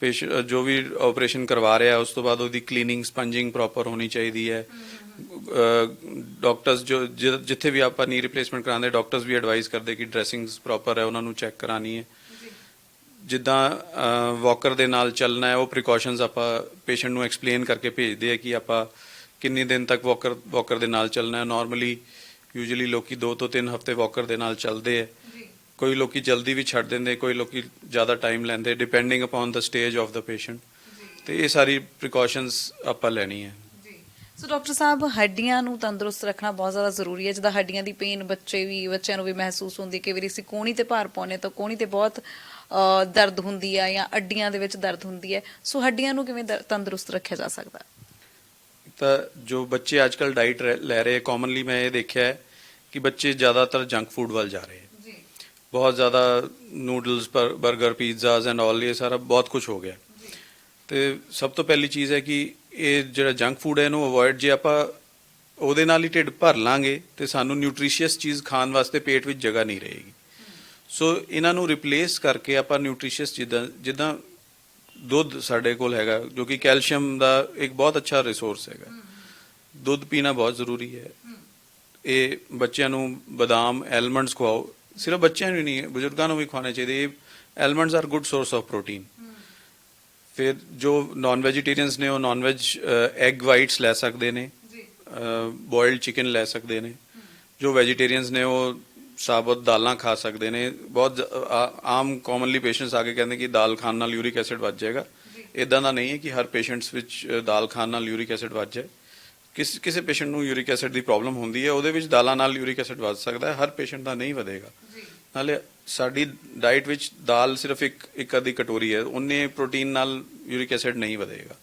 ਪੇਸ਼ੈਂਟ ਜੋ ਵੀ ਆਪਰੇਸ਼ਨ ਕਰਵਾ ਰਿਹਾ ਉਸ ਤੋਂ ਬਾਅਦ ਉਹਦੀ ਕਲੀਨਿੰਗ ਸਪੰਜਿੰਗ ਪ੍ਰੋਪਰ ਹੋਣੀ ਚਾਹੀਦੀ ਹੈ। ਡਾਕਟਰਸ ਜੋ ਜਿੱਥੇ ਵੀ ਆਪਾਂ ਨੀ ਰਿਪਲੇਸਮੈਂਟ ਕਰਾਉਂਦੇ ਡਾਕਟਰਸ ਵੀ ਐਡਵਾਈਸ ਕਰਦੇ ਕਿ ਡਰੈਸਿੰਗਸ ਪ੍ਰੋਪਰ ਹੈ, ਉਹਨਾਂ ਨੂੰ ਚੈੱਕ ਕਰਾਣੀ ਹੈ। ਜਿੱਦਾਂ ਵਾਕਰ ਦੇ ਨਾਲ ਚੱਲਣਾ ਹੈ ਉਹ ਪ੍ਰੀਕਾਸ਼ਨਸ ਆਪਾਂ ਪੇਸ਼ੈਂਟ ਨੂੰ ਐਕਸਪਲੇਨ ਕਰਕੇ ਭੇਜਦੇ ਆ ਕਿ ਆਪਾਂ ਕਿੰਨੇ ਦਿਨ ਤੱਕ ਵਾਕਰ ਦੇ ਨਾਲ ਚੱਲਣਾ ਹੈ। ਨਾਰਮਲੀ ਯੂਜੂਅਲੀ ਲੋਕੀ 2 ਤੋਂ 3 ਹਫ਼ਤੇ ਵਾਕਰ ਦੇ ਨਾਲ ਚੱਲਦੇ ਆ। ਕੋਈ ਲੋਕੀ ਜਲਦੀ ਵੀ ਛੱਡ ਦਿੰਦੇ, ਕੋਈ ਲੋਕੀ ਜ਼ਿਆਦਾ ਟਾਈਮ ਲੈਂਦੇ, depending upon the stage of the patient. ਤੇ ਇਹ ਸਾਰੀ ਪ੍ਰੀਕਾਸ਼ਨਸ ਆਪਾਂ ਲੈਣੀ ਹੈ। ਸੋ ਡਾਕਟਰ ਸਾਹਿਬ, ਹੱਡੀਆਂ ਨੂੰ ਤੰਦਰੁਸਤ ਰੱਖਣਾ ਬਹੁਤ ਜ਼ਿਆਦਾ ਜ਼ਰੂਰੀ ਹੈ। ਜਿੱਦਾਂ ਹੱਡੀਆਂ ਦੀ ਪੇਨ ਬੱਚਿਆਂ ਨੂੰ ਵੀ ਮਹਿਸੂਸ ਹੁੰਦੀ ਹੈ। ਕਈ ਵਾਰੀ ਅਸੀਂ ਕੋਹਣੀ ਤੇ ਭਾਰ ਪਾਉਂਦੇ ਤਾਂ ਕੋਹਣੀ ਤੇ ਬਹੁਤ ਦਰਦ ਹੁੰਦੀ ਆ ਜਾਂ ਅੱਡੀਆਂ ਦੇ ਵਿੱਚ ਦਰਦ ਹੁੰਦੀ ਹੈ। ਸੋ ਹੱਡੀਆਂ ਨੂੰ ਕਿਵੇਂ ਤੰਦਰੁਸਤ ਰੱਖਿਆ ਜਾ ਸਕਦਾ? ਤਾਂ ਜੋ ਬੱਚੇ ਅੱਜ ਕੱਲ੍ਹ ਡਾਈਟ ਲੈ ਰਹੇ, ਕਾਮਨਲੀ ਮੈਂ ਇਹ ਦੇਖਿਆ ਹੈ ਕਿ ਬੱਚੇ ਜ਼ਿਆਦਾਤਰ ਜੰਕ ਫੂਡ ਵੱਲ ਜਾ ਰਹੇ ਹੈ। ਬਹੁਤ ਜ਼ਿਆਦਾ ਨੂਡਲਸ ਬਰਗਰ ਪੀਜ਼ਾਜ਼ ਐਂਡ ਆਲ, ਇਹ ਸਾਰਾ ਬਹੁਤ ਕੁਝ ਹੋ ਗਿਆ। ਤੇ ਸਭ ਤੋਂ ਪਹਿਲੀ ਚੀਜ਼ ਹੈ ਕਿ ਇਹ ਜਿਹੜਾ ਜੰਕ ਫੂਡ ਹੈ ਇਹਨੂੰ ਅਵੋਇਡ, ਜੇ ਆਪਾਂ ਉਹਦੇ ਨਾਲ ਹੀ ਢਿੱਡ ਭਰ ਲਾਂਗੇ ਤੇ ਸਾਨੂੰ ਨਿਊਟ੍ਰੀਸ਼ੀਅਸ ਚੀਜ਼ ਖਾਣ ਵਾਸਤੇ ਪੇਟ ਵਿੱਚ ਜਗ੍ਹਾ ਨਹੀਂ ਰਹੇਗੀ। ਸੋ ਇਹਨਾਂ ਨੂੰ ਰਿਪਲੇਸ ਕਰਕੇ ਆਪਾਂ ਨਿਊਟ੍ਰੀਸ਼ੀਅਸ ਜਿੱਦਾਂ ਦੁੱਧ ਸਾਡੇ ਕੋਲ ਹੈਗਾ ਜੋ ਕਿ ਕੈਲਸ਼ੀਅਮ ਦਾ ਇੱਕ ਬਹੁਤ ਅੱਛਾ ਰਿਸੋਰਸ ਹੈਗਾ, ਦੁੱਧ ਪੀਣਾ ਬਹੁਤ ਜ਼ਰੂਰੀ ਹੈ। ਇਹ ਬੱਚਿਆਂ ਨੂੰ ਬਦਾਮ ਐਲਮੰਡਸ ਖਵਾਓ, ਸਿਰਫ ਬੱਚਿਆਂ ਨੂੰ ਨਹੀਂ ਬਜ਼ੁਰਗਾਂ ਨੂੰ ਵੀ ਖਵਾਉਣੇ ਚਾਹੀਦੇ। ਇਹ almonds are good source of protein. ਫਿਰ ਜੋ ਨਾਨ ਵੈਜੀਟੇਰੀਅਨਸ ਨੇ ਉਹ ਨਾਨ ਵੈਜ ਐਗ ਵਾਈਟਸ ਲੈ ਸਕਦੇ ਨੇ, ਬੋਇਲਡ ਚਿਕਨ ਲੈ ਸਕਦੇ ਨੇ। ਜੋ ਵੈਜੀਟੇਰੀਅਨਸ ਨੇ ਉਹ ਸਾਬਤ ਦਾਲਾਂ ਖਾ ਸਕਦੇ ਨੇ। ਬਹੁਤ ਆਮ ਕਾਮਨਲੀ ਪੇਸ਼ੈਂਟਸ ਆ ਕੇ ਕਹਿੰਦੇ ਕਿ ਦਾਲ ਖਾਣ ਨਾਲ ਯੂਰਿਕ ਐਸਿਡ ਵੱਧ ਜਾਏਗਾ। ਇਦਾਂ ਦਾ ਨਹੀਂ ਹੈ ਕਿ ਹਰ ਪੇਸ਼ੈਂਟਸ ਵਿੱਚ ਦਾਲ ਖਾਣ ਨਾਲ ਯੂਰਿਕ ਐਸਿਡ ਵੱਧ ਜਾਏ। ਕਿਸੇ ਪੇਸ਼ੈਂਟ ਨੂੰ ਯੂਰਿਕ ਐਸਿਡ ਦੀ ਪ੍ਰੋਬਲਮ ਹੁੰਦੀ ਹੈ, ਉਹਦੇ ਵਿੱਚ ਦਾਲਾਂ ਨਾਲ ਯੂਰਿਕ ਐਸਿਡ ਵੱਧ ਸਕਦਾ ਹੈ, ਹਰ ਪੇਸ਼ੈਂਟ ਦਾ ਨਹੀਂ ਵਧੇਗਾ। ਨਾਲੇ ਸਾਡੀ ਡਾਈਟ ਵਿੱਚ ਦਾਲ ਸਿਰਫ ਇੱਕ ਅੱਧੀ ਕਟੋਰੀ ਹੈ, ਉਹਨੇ ਪ੍ਰੋਟੀਨ ਨਾਲ ਯੂਰਿਕ ਐਸਿਡ ਨਹੀਂ ਵਧੇਗਾ।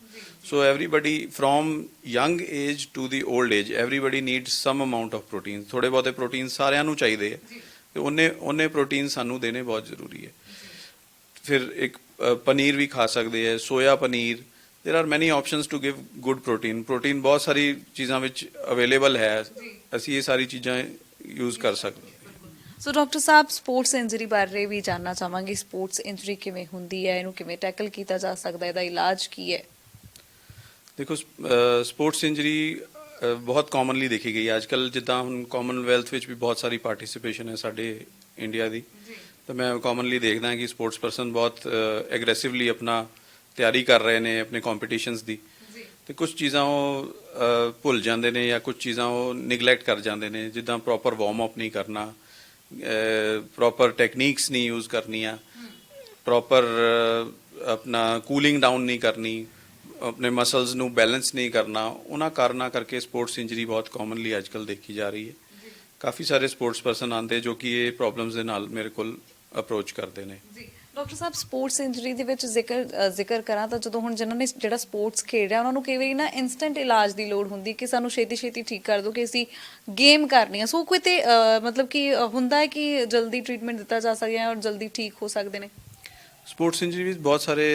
So everybody from young age to the old age everybody needs some amount of protein. ਥੋੜੇ ਬਹੁਤੇ ਪ੍ਰੋਟੀਨ ਸਾਰਿਆਂ ਨੂੰ ਚਾਹੀਦੇ ਹੈ ਤੇ ਉਹਨੇ ਪ੍ਰੋਟੀਨ ਸਾਨੂੰ ਦੇਣੇ ਬਹੁਤ ਜ਼ਰੂਰੀ ਹੈ। ਫਿਰ ਇੱਕ ਪਨੀਰ ਵੀ ਖਾ ਸਕਦੇ ਹੈ, ਸੋਇਆ paneer. there are many options to give good protein ਬਹੁਤ ਸਾਰੀ ਚੀਜ਼ਾਂ ਵਿੱਚ ਅਵੇਲੇਬਲ ਹੈ, ਅਸੀਂ ਇਹ ਸਾਰੀ ਚੀਜ਼ਾਂ ਯੂਜ਼ ਕਰ ਸਕਦੇ ਹਾਂ। ਸੋ ਡਾਕਟਰ ਸਾਹਿਬ, ਸਪੋਰਟਸ ਇੰਜਰੀ ਬਾਰੇ ਵੀ ਜਾਨਣਾ ਚਾਹਾਂਗੇ। ਸਪੋਰਟਸ ਇੰਜਰੀ ਕਿਵੇਂ ਹੁੰਦੀ ਹੈ, ਇਹਨੂੰ ਕਿਵੇਂ ਟੈਕਲ ਕੀਤਾ ਜਾ ਸਕਦਾ, ਇਹਦਾ ਇਲਾਜ ਕੀ ਹੈ? ਦੇਖੋ, ਸਪੋਰਟਸ ਇੰਜਰੀ ਬਹੁਤ ਕਾਮਨਲੀ ਦੇਖੀ ਗਈ ਅੱਜ ਕੱਲ੍ਹ। ਜਿੱਦਾਂ ਹੁਣ ਕਾਮਨਵੈਲਥ ਵਿੱਚ ਵੀ ਬਹੁਤ ਸਾਰੀ ਪਾਰਟਿਸਿਪੇਸ਼ਨ ਹੈ ਸਾਡੇ ਇੰਡੀਆ ਦੀ, ਤਾਂ ਮੈਂ ਕਾਮਨਲੀ ਦੇਖਦਾ ਕਿ ਸਪੋਰਟਸ ਪਰਸਨ ਬਹੁਤ ਐਗਰੈਸਿਵਲੀ ਆਪਣਾ ਤਿਆਰੀ ਕਰ ਰਹੇ ਨੇ ਆਪਣੇ ਕੰਪੀਟੀਸ਼ਨਸ ਦੀ। ਤੇ ਕੁਝ ਚੀਜ਼ਾਂ ਉਹ ਭੁੱਲ ਜਾਂਦੇ ਨੇ ਜਾਂ ਕੁਝ ਚੀਜ਼ਾਂ ਉਹ ਨਿਗਲੈਕਟ ਕਰ ਜਾਂਦੇ ਨੇ, ਜਿੱਦਾਂ ਪ੍ਰੋਪਰ ਵਾਰਮ ਅਪ ਨਹੀਂ ਕਰਨਾ, ਪ੍ਰੋਪਰ ਟੈਕਨੀਕਸ ਨਹੀਂ ਯੂਜ਼ ਕਰਨੀਆਂ, ਪ੍ਰੋਪਰ ਆਪਣਾ ਕੂਲਿੰਗ ਡਾਊਨ ਨਹੀਂ ਕਰਨੀ, ਆਪਣੇ ਮਸਲਸ ਨੂੰ ਬੈਲੈਂਸ ਨਹੀਂ ਕਰਨਾ। ਉਹਨਾਂ ਕਾਰਨਾਂ ਕਰਕੇ ਸਪੋਰਟਸ ਇੰਜਰੀ ਬਹੁਤ ਕਾਮਨਲੀ ਅੱਜ ਕੱਲ੍ਹ ਦੇਖੀ ਜਾ ਰਹੀ ਹੈ। ਕਾਫੀ ਸਾਰੇ ਸਪੋਰਟਸ ਪਰਸਨ ਆਉਂਦੇ ਜੋ ਕਿ ਇਹ ਪ੍ਰੋਬਲਮਸ ਦੇ ਨਾਲ ਮੇਰੇ ਕੋਲ ਅਪਰੋਚ ਕਰਦੇ ਨੇ। ਡਾਕਟਰ ਸਾਹਿਬ, ਸਪੋਰਟਸ ਇੰਜਰੀ ਦੇ ਵਿੱਚ ਜ਼ਿਕਰ ਕਰਾਂ ਤਾਂ ਜਦੋਂ ਹੁਣ ਜਿਨ੍ਹਾਂ ਨੇ ਜਿਹੜਾ ਸਪੋਰਟਸ ਖੇਡ ਰਿਹਾ ਉਹਨਾਂ ਨੂੰ ਕਈ ਵਾਰੀ ਨਾ ਇਨਸਟੈਂਟ ਇਲਾਜ ਦੀ ਲੋੜ ਹੁੰਦੀ ਕਿ ਸਾਨੂੰ ਛੇਤੀ ਠੀਕ ਕਰ ਦਿਓ ਕਿ ਅਸੀਂ ਗੇਮ ਕਰਨੀ ਆ। ਸੋ ਕੋਈ ਤੇ ਮਤਲਬ ਕਿ ਹੁੰਦਾ ਹੈ ਕਿ ਜਲਦੀ ਟ੍ਰੀਟਮੈਂਟ ਦਿੱਤਾ ਜਾ ਸਕਦਾ ਹੈ ਔਰ ਜਲਦੀ ਠੀਕ ਹੋ ਸਕਦੇ ਨੇ? ਸਪੋਰਟਸ ਇੰਜਰੀ ਵਿੱਚ ਬਹੁਤ ਸਾਰੇ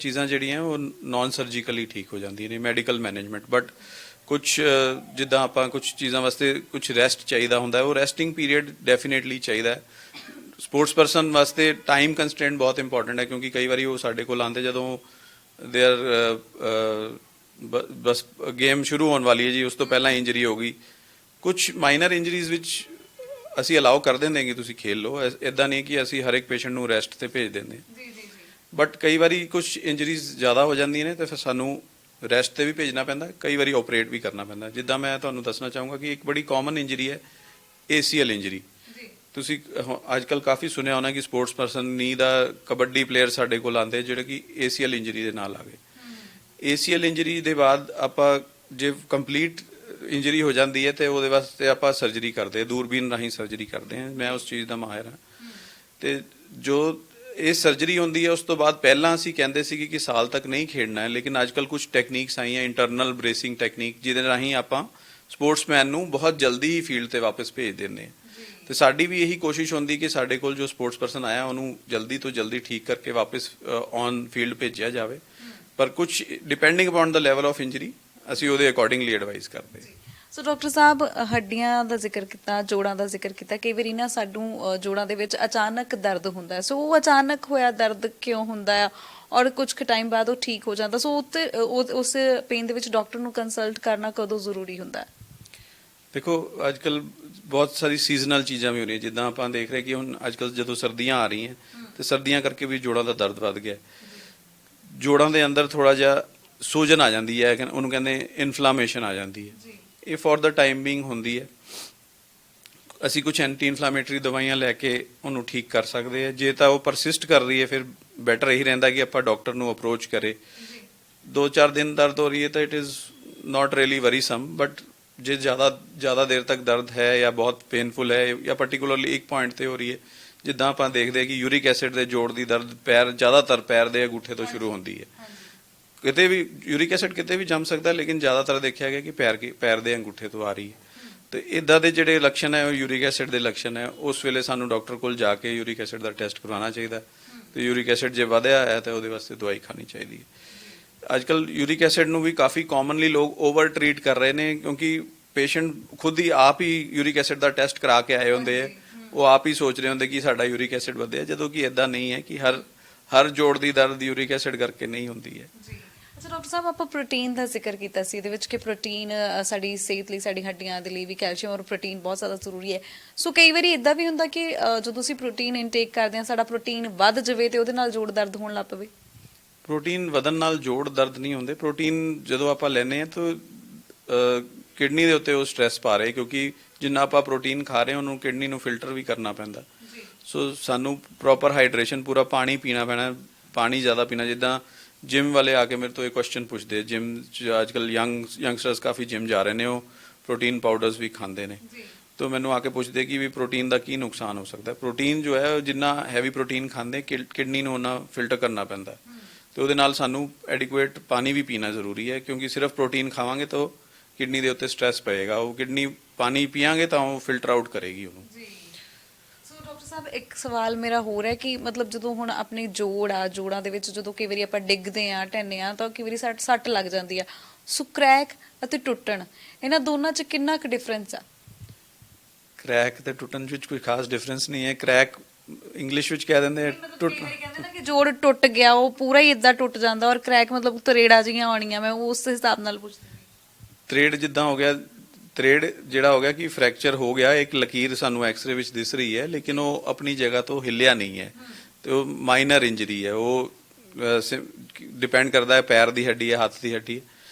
ਚੀਜ਼ਾਂ ਜਿਹੜੀਆਂ ਉਹ ਨਾਨ ਸਰਜੀਕਲੀ ਠੀਕ ਹੋ ਜਾਂਦੀਆਂ ਨੇ, ਮੈਡੀਕਲ ਮੈਨੇਜਮੈਂਟ। ਬਟ ਕੁਝ ਜਿੱਦਾਂ ਆਪਾਂ ਕੁਝ ਚੀਜ਼ਾਂ ਵਾਸਤੇ ਕੁਝ ਰੈਸਟ ਚਾਹੀਦਾ ਹੁੰਦਾ, ਉਹ ਰੈਸਟਿੰਗ ਪੀਰੀਅਡ ਡੈਫੀਨੇਟਲੀ ਚਾਹੀਦਾ ਹੈ। ਸਪੋਰਟਸ ਪਰਸਨ ਵਾਸਤੇ ਟਾਈਮ ਕੰਸਟ੍ਰੇਂਟ ਬਹੁਤ ਇੰਪੋਰਟੈਂਟ ਹੈ, ਕਿਉਂਕਿ ਕਈ ਵਾਰੀ ਉਹ ਸਾਡੇ ਕੋਲ ਆਉਂਦੇ ਜਦੋਂ ਦੇ ਆਰ ਬਸ ਗੇਮ ਸ਼ੁਰੂ ਹੋਣ ਵਾਲੀ ਹੈ ਜੀ, ਉਸ ਤੋਂ ਪਹਿਲਾਂ ਇੰਜਰੀ ਹੋ ਗਈ। ਕੁਝ ਮਾਈਨਰ ਇੰਜਰੀਜ਼ ਵਿੱਚ ਅਸੀਂ ਅਲਾਓ ਕਰ ਦਿੰਦੇ ਕਿ ਤੁਸੀਂ ਖੇਲ ਲਓ, ਇੱਦਾਂ ਨਹੀਂ ਕਿ ਅਸੀਂ ਹਰ ਇੱਕ ਪੇਸ਼ੈਂਟ ਨੂੰ ਰੈਸਟ ਤੇ ਭੇਜ ਦਿੰਦੇ। ਬਟ ਕਈ ਵਾਰੀ ਕੁਝ ਇੰਜਰੀਜ਼ ਜ਼ਿਆਦਾ ਹੋ ਜਾਂਦੀਆਂ ਨੇ ਤੇ ਫਿਰ ਸਾਨੂੰ ਰੈਸਟ ਤੇ ਵੀ ਭੇਜਣਾ ਪੈਂਦਾ, ਕਈ ਵਾਰੀ ਆਪਰੇਟ ਵੀ ਕਰਨਾ ਪੈਂਦਾ। ਜਿੱਦਾਂ ਮੈਂ ਤੁਹਾਨੂੰ ਦੱਸਣਾ ਚਾਹੂੰਗਾ ਕਿ ਇੱਕ ਬੜੀ ਕਾਮਨ ਇੰਜਰੀ ਹੈ ACL ਇੰਜਰੀ। ਤੁਸੀਂ ਅੱਜ ਕੱਲ੍ਹ ਕਾਫੀ ਸੁਣਿਆ ਹੋਣਾ ਕਿ ਸਪੋਰਟਸ ਪਰਸਨ ਨੀ ਦਾ ਕਬੱਡੀ ਪਲੇਅਰ ਸਾਡੇ ਕੋਲ ਆਉਂਦੇ ਜਿਹੜੇ ਕਿ ACL ਇੰਜਰੀ ਦੇ ਨਾਲ ਆ ਗਏ। ACL ਇੰਜਰੀ ਦੇ ਬਾਅਦ ਆਪਾਂ ਜੇ ਕੰਪਲੀਟ ਇੰਜਰੀ ਹੋ ਜਾਂਦੀ ਹੈ ਤੇ ਉਹਦੇ ਵਾਸਤੇ ਆਪਾਂ ਸਰਜਰੀ ਕਰਦੇ, ਦੂਰਬੀਨ ਰਾਹੀਂ ਸਰਜਰੀ ਕਰਦੇ ਹਾਂ। ਮੈਂ ਉਸ ਚੀਜ਼ ਦਾ ਮਾਹਿਰ ਹਾਂ। ਤੇ ਜੋ ਇਹ ਸਰਜਰੀ ਹੁੰਦੀ ਹੈ ਉਸ ਤੋਂ ਬਾਅਦ ਪਹਿਲਾਂ ਅਸੀਂ ਕਹਿੰਦੇ ਸੀ ਕਿ ਸਾਲ ਤੱਕ ਨਹੀਂ ਖੇਡਣਾ ਹੈ, ਲੇਕਿਨ ਅੱਜ ਕੱਲ੍ਹ ਕੁਝ ਟੈਕਨੀਕਸ ਆਈਆਂ, ਇੰਟਰਨਲ ਬ੍ਰੇਸਿੰਗ ਟੈਕਨੀਕ, ਜਿਹਦੇ ਰਾਹੀਂ ਆਪਾਂ ਸਪੋਰਟਸਮੈਨ ਨੂੰ ਬਹੁਤ ਜਲਦੀ ਹੀ ਫੀਲਡ ਤੇ ਵਾਪਸ ਭੇਜ ਦਿੰਦੇ ਹਾਂ। ਤੇ ਸਾਡੀ ਵੀ ਇਹੀ ਕੋਸ਼ਿਸ਼ ਹੁੰਦੀ ਕਿ ਸਾਡੇ ਕੋਲ ਜੋ ਸਪੋਰਟਸ ਪਰਸਨ ਆਇਆ ਉਹਨੂੰ ਜਲਦੀ ਤੋਂ ਜਲਦੀ ਠੀਕ ਕਰਕੇ ਵਾਪਸ ਔਨ ਫੀਲਡ ਭੇਜਿਆ ਜਾਵੇ। ਪਰ ਕੁਝ depending upon the level of injury ਅਸੀਂ ਉਹਦੇ ਅਕੋਰਡਿੰਗਲੀ ਐਡਵਾਈਸ ਕਰਦੇ। ਸੋ ਡਾਕਟਰ ਸਾਹਿਬ, ਹੱਡੀਆਂ ਦਾ ਜ਼ਿਕਰ ਕੀਤਾ, ਜੋੜਾਂ ਦਾ ਜ਼ਿਕਰ ਕੀਤਾ। ਕਈ ਵਾਰੀ ਨਾ ਸਾਨੂੰ ਜੋੜਾਂ ਦੇ ਵਿੱਚ ਅਚਾਨਕ ਦਰਦ ਹੁੰਦਾ ਹੈ। ਸੋ ਉਹ ਅਚਾਨਕ ਹੋਇਆ ਦਰਦ ਕਿਉਂ ਹੁੰਦਾ ਆ ਔਰ ਕੁਝ ਕੁ ਟਾਈਮ ਬਾਅਦ ਉਹ ਠੀਕ ਹੋ ਜਾਂਦਾ। ਸੋ ਉਸ ਪੇਨ ਦੇ ਵਿੱਚ ਡਾਕਟਰ ਨੂੰ ਕੰਸਲਟ ਕਰਨਾ ਕਦੋਂ ਜ਼ਰੂਰੀ ਹੁੰਦਾ ਹੈ? ਦੇਖੋ ਅੱਜ ਕੱਲ ਬਹੁਤ ਸਾਰੀ ਸੀਜ਼ਨਲ ਚੀਜ਼ਾਂ ਵੀ ਹੋ ਰਹੀਆਂ, ਜਿੱਦਾਂ ਆਪਾਂ ਦੇਖ ਰਹੇ ਕਿ ਹੁਣ ਅੱਜ ਕੱਲ ਜਦੋਂ ਸਰਦੀਆਂ ਆ ਰਹੀਆਂ ਤੇ ਸਰਦੀਆਂ ਕਰਕੇ ਵੀ ਜੋੜਾਂ ਦਾ ਦਰਦ ਵੱਧ ਗਿਆ। ਜੋੜਾਂ ਦੇ ਅੰਦਰ ਥੋੜਾ ਜਿਹਾ ਸੂਜਨ ਆ ਜਾਂਦੀ ਹੈ, ਉਹਨੂੰ ਕਹਿੰਦੇ ਇਨਫਲਾਮੇਸ਼ਨ ਆ ਜਾਂਦੀ ਹੈ। ਇਹ ਫॉर ਦਾ ਟਾਈਮ ਬੀਇੰਗ ਹੁੰਦੀ ਹੈ। ਅਸੀਂ ਕੁਝ ਐਂਟੀ ਇਨਫਲਾਮੇਟਰੀ ਦਵਾਈਆਂ ਲੈ ਕੇ ਉਹਨੂੰ ਠੀਕ ਕਰ ਸਕਦੇ ਆ। ਜੇ ਤਾਂ ਉਹ ਪਰਸਿਸਟ ਕਰ ਰਹੀ ਹੈ ਫਿਰ ਬੈਟਰ ਇਹੀ ਰਹਿੰਦਾ ਕਿ ਆਪਾਂ ਡਾਕਟਰ ਨੂੰ ਅਪਰੋਚ ਕਰੇ। 2-4 ਦਿਨ ਦਰਦ ਹੋ ਰਹੀ ਹੈ ਤਾਂ it is not really worrisome, but ਜੇ ਜ਼ਿਆਦਾ ਦੇਰ ਤੱਕ ਦਰਦ ਹੈ ਜਾਂ ਬਹੁਤ ਪੇਨਫੁਲ ਹੈ ਜਾਂ ਪਾਰਟਿਕੂਲਰਲੀ ਇੱਕ ਪੁਆਇੰਟ ਤੇ ਹੋ ਰਹੀ ਹੈ, ਜਿੱਦਾਂ ਆਪਾਂ ਦੇਖਦੇ ਕਿ ਯੂਰਿਕ ਐਸਿਡ ਦੇ ਜੋੜ ਦੀ ਦਰਦ ਜ਼ਿਆਦਾਤਰ ਪੈਰ ਦੇ ਅੰਗੂਠੇ ਤੋਂ ਸ਼ੁਰੂ ਹੁੰਦੀ ਹੈ। ਕਿਤੇ ਵੀ ਯੂਰਿਕ ਐਸਿਡ ਕਿਤੇ ਵੀ ਜੰਮ ਸਕਦਾ, ਲੇਕਿਨ ਜ਼ਿਆਦਾਤਰ ਦੇਖਿਆ ਗਿਆ ਕਿ ਪੈਰ ਦੇ ਅੰਗੂਠੇ ਤੋਂ ਆ ਰਹੀ ਹੈ। ਤੇ ਇਦਾਂ ਦੇ ਜਿਹੜੇ ਲੱਛਣ ਹੈ ਉਹ ਯੂਰਿਕ ਐਸਿਡ ਦੇ ਲੱਛਣ ਹੈ। ਉਸ ਵੇਲੇ ਸਾਨੂੰ ਡਾਕਟਰ ਕੋਲ ਜਾ ਕੇ ਯੂਰਿਕ ਐਸਿਡ ਦਾ ਟੈਸਟ ਕਰਵਾਉਣਾ ਚਾਹੀਦਾ ਤੇ ਯੂਰਿਕ ਐਸਿਡ ਜੇ ਵਧਿਆ ਹੈ ਤਾਂ ਉਹਦੇ ਵਾਸਤੇ ਦਵਾਈ ਖਾਣੀ ਚਾਹੀਦੀ ਹੈ। ਅੱਜ ਕੱਲ ਯੂਰਿਕ ਐਸਿਡ ਨੂੰ ਵੀ ਕਾਫੀ ਕਾਮਨਲੀ ਲੋਕ ਓਵਰ ਟਰੀਟ ਕਰ ਰਹੇ ਨੇ, ਕਿਉਂਕਿ ਪੇਸ਼ੈਂਟ ਖੁਦ ਹੀ ਆਪ ਹੀ ਯੂਰਿਕ ਐਸਿਡ ਦਾ ਟੈਸਟ ਕਰਾ ਕੇ ਆਏ ਹੁੰਦੇ ਆ। ਉਹ ਆਪ ਹੀ ਸੋਚ ਰਹੇ ਹੁੰਦੇ ਕਿ ਸਾਡਾ ਯੂਰਿਕ ਐਸਿਡ ਵਧਿਆ, ਜਦੋਂ ਕਿ ਇਦਾਂ ਨਹੀਂ ਹੈ ਕਿ ਹਰ ਜੋੜ ਦੀ ਦਰਦ ਯੂਰਿਕ ਐਸਿਡ ਕਰਕੇ ਨਹੀਂ ਹੁੰਦੀ ਹੈ। ਅੱਛਾ ਡਾਕਟਰ ਸਾਹਿਬ, ਆਪਾਂ ਪ੍ਰੋਟੀਨ ਦਾ ਜ਼ਿਕਰ ਕੀਤਾ ਸੀ, ਇਹਦੇ ਵਿੱਚ ਕਿ ਪ੍ਰੋਟੀਨ ਸਾਡੀ ਸਿਹਤ ਲਈ, ਸਾਡੀ ਹੱਡੀਆਂ ਦੇ ਲਈ ਵੀ ਕੈਲਸ਼ੀਅਮ ਔਰ ਪ੍ਰੋਟੀਨ ਬਹੁਤ ਜ਼ਿਆਦਾ ਜ਼ਰੂਰੀ ਹੈ। ਸੋ ਕਈ ਵਾਰੀ ਇਦਾਂ ਵੀ ਹੁੰਦਾ ਕਿ ਜਦੋਂ ਅਸੀਂ ਪ੍ਰੋਟੀਨ ਇਨਟੇਕ ਕਰਦੇ ਹਾਂ ਸਾਡਾ ਪ੍ਰੋਟੀਨ ਵੱਧ ਜਾਵੇ ਤੇ ਉਹਦੇ ਨਾਲ ਜੋੜ ਦਰਦ ਹੋਣ ਲੱਗ ਪਵੇ। ਪ੍ਰੋਟੀਨ ਵਧਣ ਨਾਲ ਜੋੜ ਦਰਦ ਨਹੀਂ ਹੁੰਦੇ। ਪ੍ਰੋਟੀਨ ਜਦੋਂ ਆਪਾਂ ਲੈਂਦੇ ਹਾਂ ਤਾਂ ਕਿਡਨੀ ਦੇ ਉੱਤੇ ਉਹ ਸਟ੍ਰੈਸ ਪਾ ਰਹੇ, ਕਿਉਂਕਿ ਜਿੰਨਾ ਆਪਾਂ ਪ੍ਰੋਟੀਨ ਖਾ ਰਹੇ ਹਾਂ ਉਹਨੂੰ ਕਿਡਨੀ ਨੂੰ ਫਿਲਟਰ ਵੀ ਕਰਨਾ ਪੈਂਦਾ। ਸੋ ਸਾਨੂੰ ਪ੍ਰੋਪਰ ਹਾਈਡਰੇਸ਼ਨ, ਪੂਰਾ ਪਾਣੀ ਪੀਣਾ ਪੈਣਾ, ਪਾਣੀ ਜ਼ਿਆਦਾ ਪੀਣਾ। ਜਿੱਦਾਂ ਜਿਮ ਵਾਲੇ ਆ ਕੇ ਮੇਰੇ ਤੋਂ ਇਹ ਕੁਐਸਚਨ ਪੁੱਛਦੇ, ਜਿਮ 'ਚ ਅੱਜ ਕੱਲ੍ਹ ਯੰਗਸਟਰਸ ਕਾਫੀ ਜਿਮ ਜਾ ਰਹੇ ਨੇ, ਉਹ ਪ੍ਰੋਟੀਨ ਪਾਊਡਰਸ ਵੀ ਖਾਂਦੇ ਨੇ। ਤਾਂ ਮੈਨੂੰ ਆ ਕੇ ਪੁੱਛਦੇ ਕਿ ਵੀ ਪ੍ਰੋਟੀਨ ਦਾ ਕੀ ਨੁਕਸਾਨ ਹੋ ਸਕਦਾ। ਪ੍ਰੋਟੀਨ ਜੋ ਹੈ ਜਿੰਨਾ ਹੈਵੀ ਪ੍ਰੋਟੀਨ ਖਾਂਦੇ ਕਿਡਨੀ ਨੂੰ ਉਹਨਾਂ ਫਿਲਟਰ ਕਰਨਾ ਪੈਂਦਾ, ਤੇ ਉਹਦੇ ਨਾਲ ਸਾਨੂੰ ਐਡਿਕੁਏਟ ਪਾਣੀ ਵੀ ਪੀਣਾ ਜ਼ਰੂਰੀ ਹੈ, ਕਿਉਂਕਿ ਸਿਰਫ ਪ੍ਰੋਟੀਨ ਖਾਵਾਂਗੇ ਤਾਂ ਕਿਡਨੀ ਦੇ ਉੱਤੇ ਸਟ੍ਰੈਸ ਪਏਗਾ। ਉਹ ਕਿਡਨੀ ਪਾਣੀ ਪੀਆਂਗੇ ਤਾਂ ਉਹ ਫਿਲਟਰ ਆਊਟ ਕਰੇਗੀ ਉਹਨੂੰ। ਡਾਕਟਰ ਸਾਹਿਬ, ਇੱਕ ਸਵਾਲ ਮੇਰਾ ਹੋਰ ਹੈ ਕਿ ਮਤਲਬ ਜਦੋਂ ਹੁਣ ਆਪਣੀ ਜੋੜਾਂ ਦੇ ਵਿੱਚ ਜਦੋਂ ਕਈ ਵਾਰੀ ਆਪਾਂ ਡਿੱਗਦੇ ਆ, ਢਹਿੰਦੇ ਆ, ਤਾਂ ਕਈ ਵਾਰੀ ਸੱਟ ਲੱਗ ਜਾਂਦੀ ਆ। ਸੋ ਕ੍ਰੈਕ ਅਤੇ ਟੁੱਟਣ, ਇਹਨਾਂ ਦੋਨਾਂ 'ਚ ਕਿੰਨਾ ਕੁ ਡਿਫਰੈਂਸ ਆ? ਕ੍ਰੈਕ ਤੇ ਟੁੱਟਣ ਵਿੱਚ ਕੋਈ ਖਾਸ ਡਿਫਰੈਂਸ ਨਹੀਂ ਹੈ। ਕ੍ਰੈਕ ਇੰਗਲਿਸ਼ ਵਿੱਚ ਕਹਿ ਦਿੰਦੇ ਆ ਕਹਿੰਦੇ ਨਾ ਕਿ ਜੋੜ ਟੁੱਟ ਗਿਆ, ਉਹ ਪੂਰਾ ਹੀ ਇਦਾਂ ਟੁੱਟ ਜਾਂਦਾ, ਔਰ ਕ੍ਰੈਕ ਮਤਲਬ ਤਰੇੜਾਂ ਜਿਹੀਆਂ ਆਉਣੀਆਂ। ਮੈਂ ਉਸ ਹਿਸਾਬ ਨਾਲ ਪੁੱਛਦੀ। ਤਰੇੜ ਜਿੱਦਾਂ ਹੋ ਗਿਆ, ਤਰੇੜ ਜਿਹੜਾ ਹੋ ਗਿਆ ਕਿ ਫ੍ਰੈਕਚਰ ਹੋ ਗਿਆ, ਇੱਕ ਲਕੀਰ ਸਾਨੂੰ ਐਕਸ-ਰੇ ਵਿੱਚ ਦਿਸ ਰਹੀ ਹੈ, ਲੇਕਿਨ ਉਹ ਆਪਣੀ ਜਗ੍ਹਾ ਤੋਂ ਹਿੱਲਿਆ ਨਹੀਂ ਹੈ, ਤੇ ਉਹ ਮਾਈਨਰ ਇੰਜਰੀ ਹੈ। ਉਹ ਡਿਪੈਂਡ ਕਰਦਾ ਹੈ ਪੈਰ ਦੀ ਹੱਡੀ ਹੈ, ਹੱਥ ਦੀ ਹੱਡੀ ਹੈ,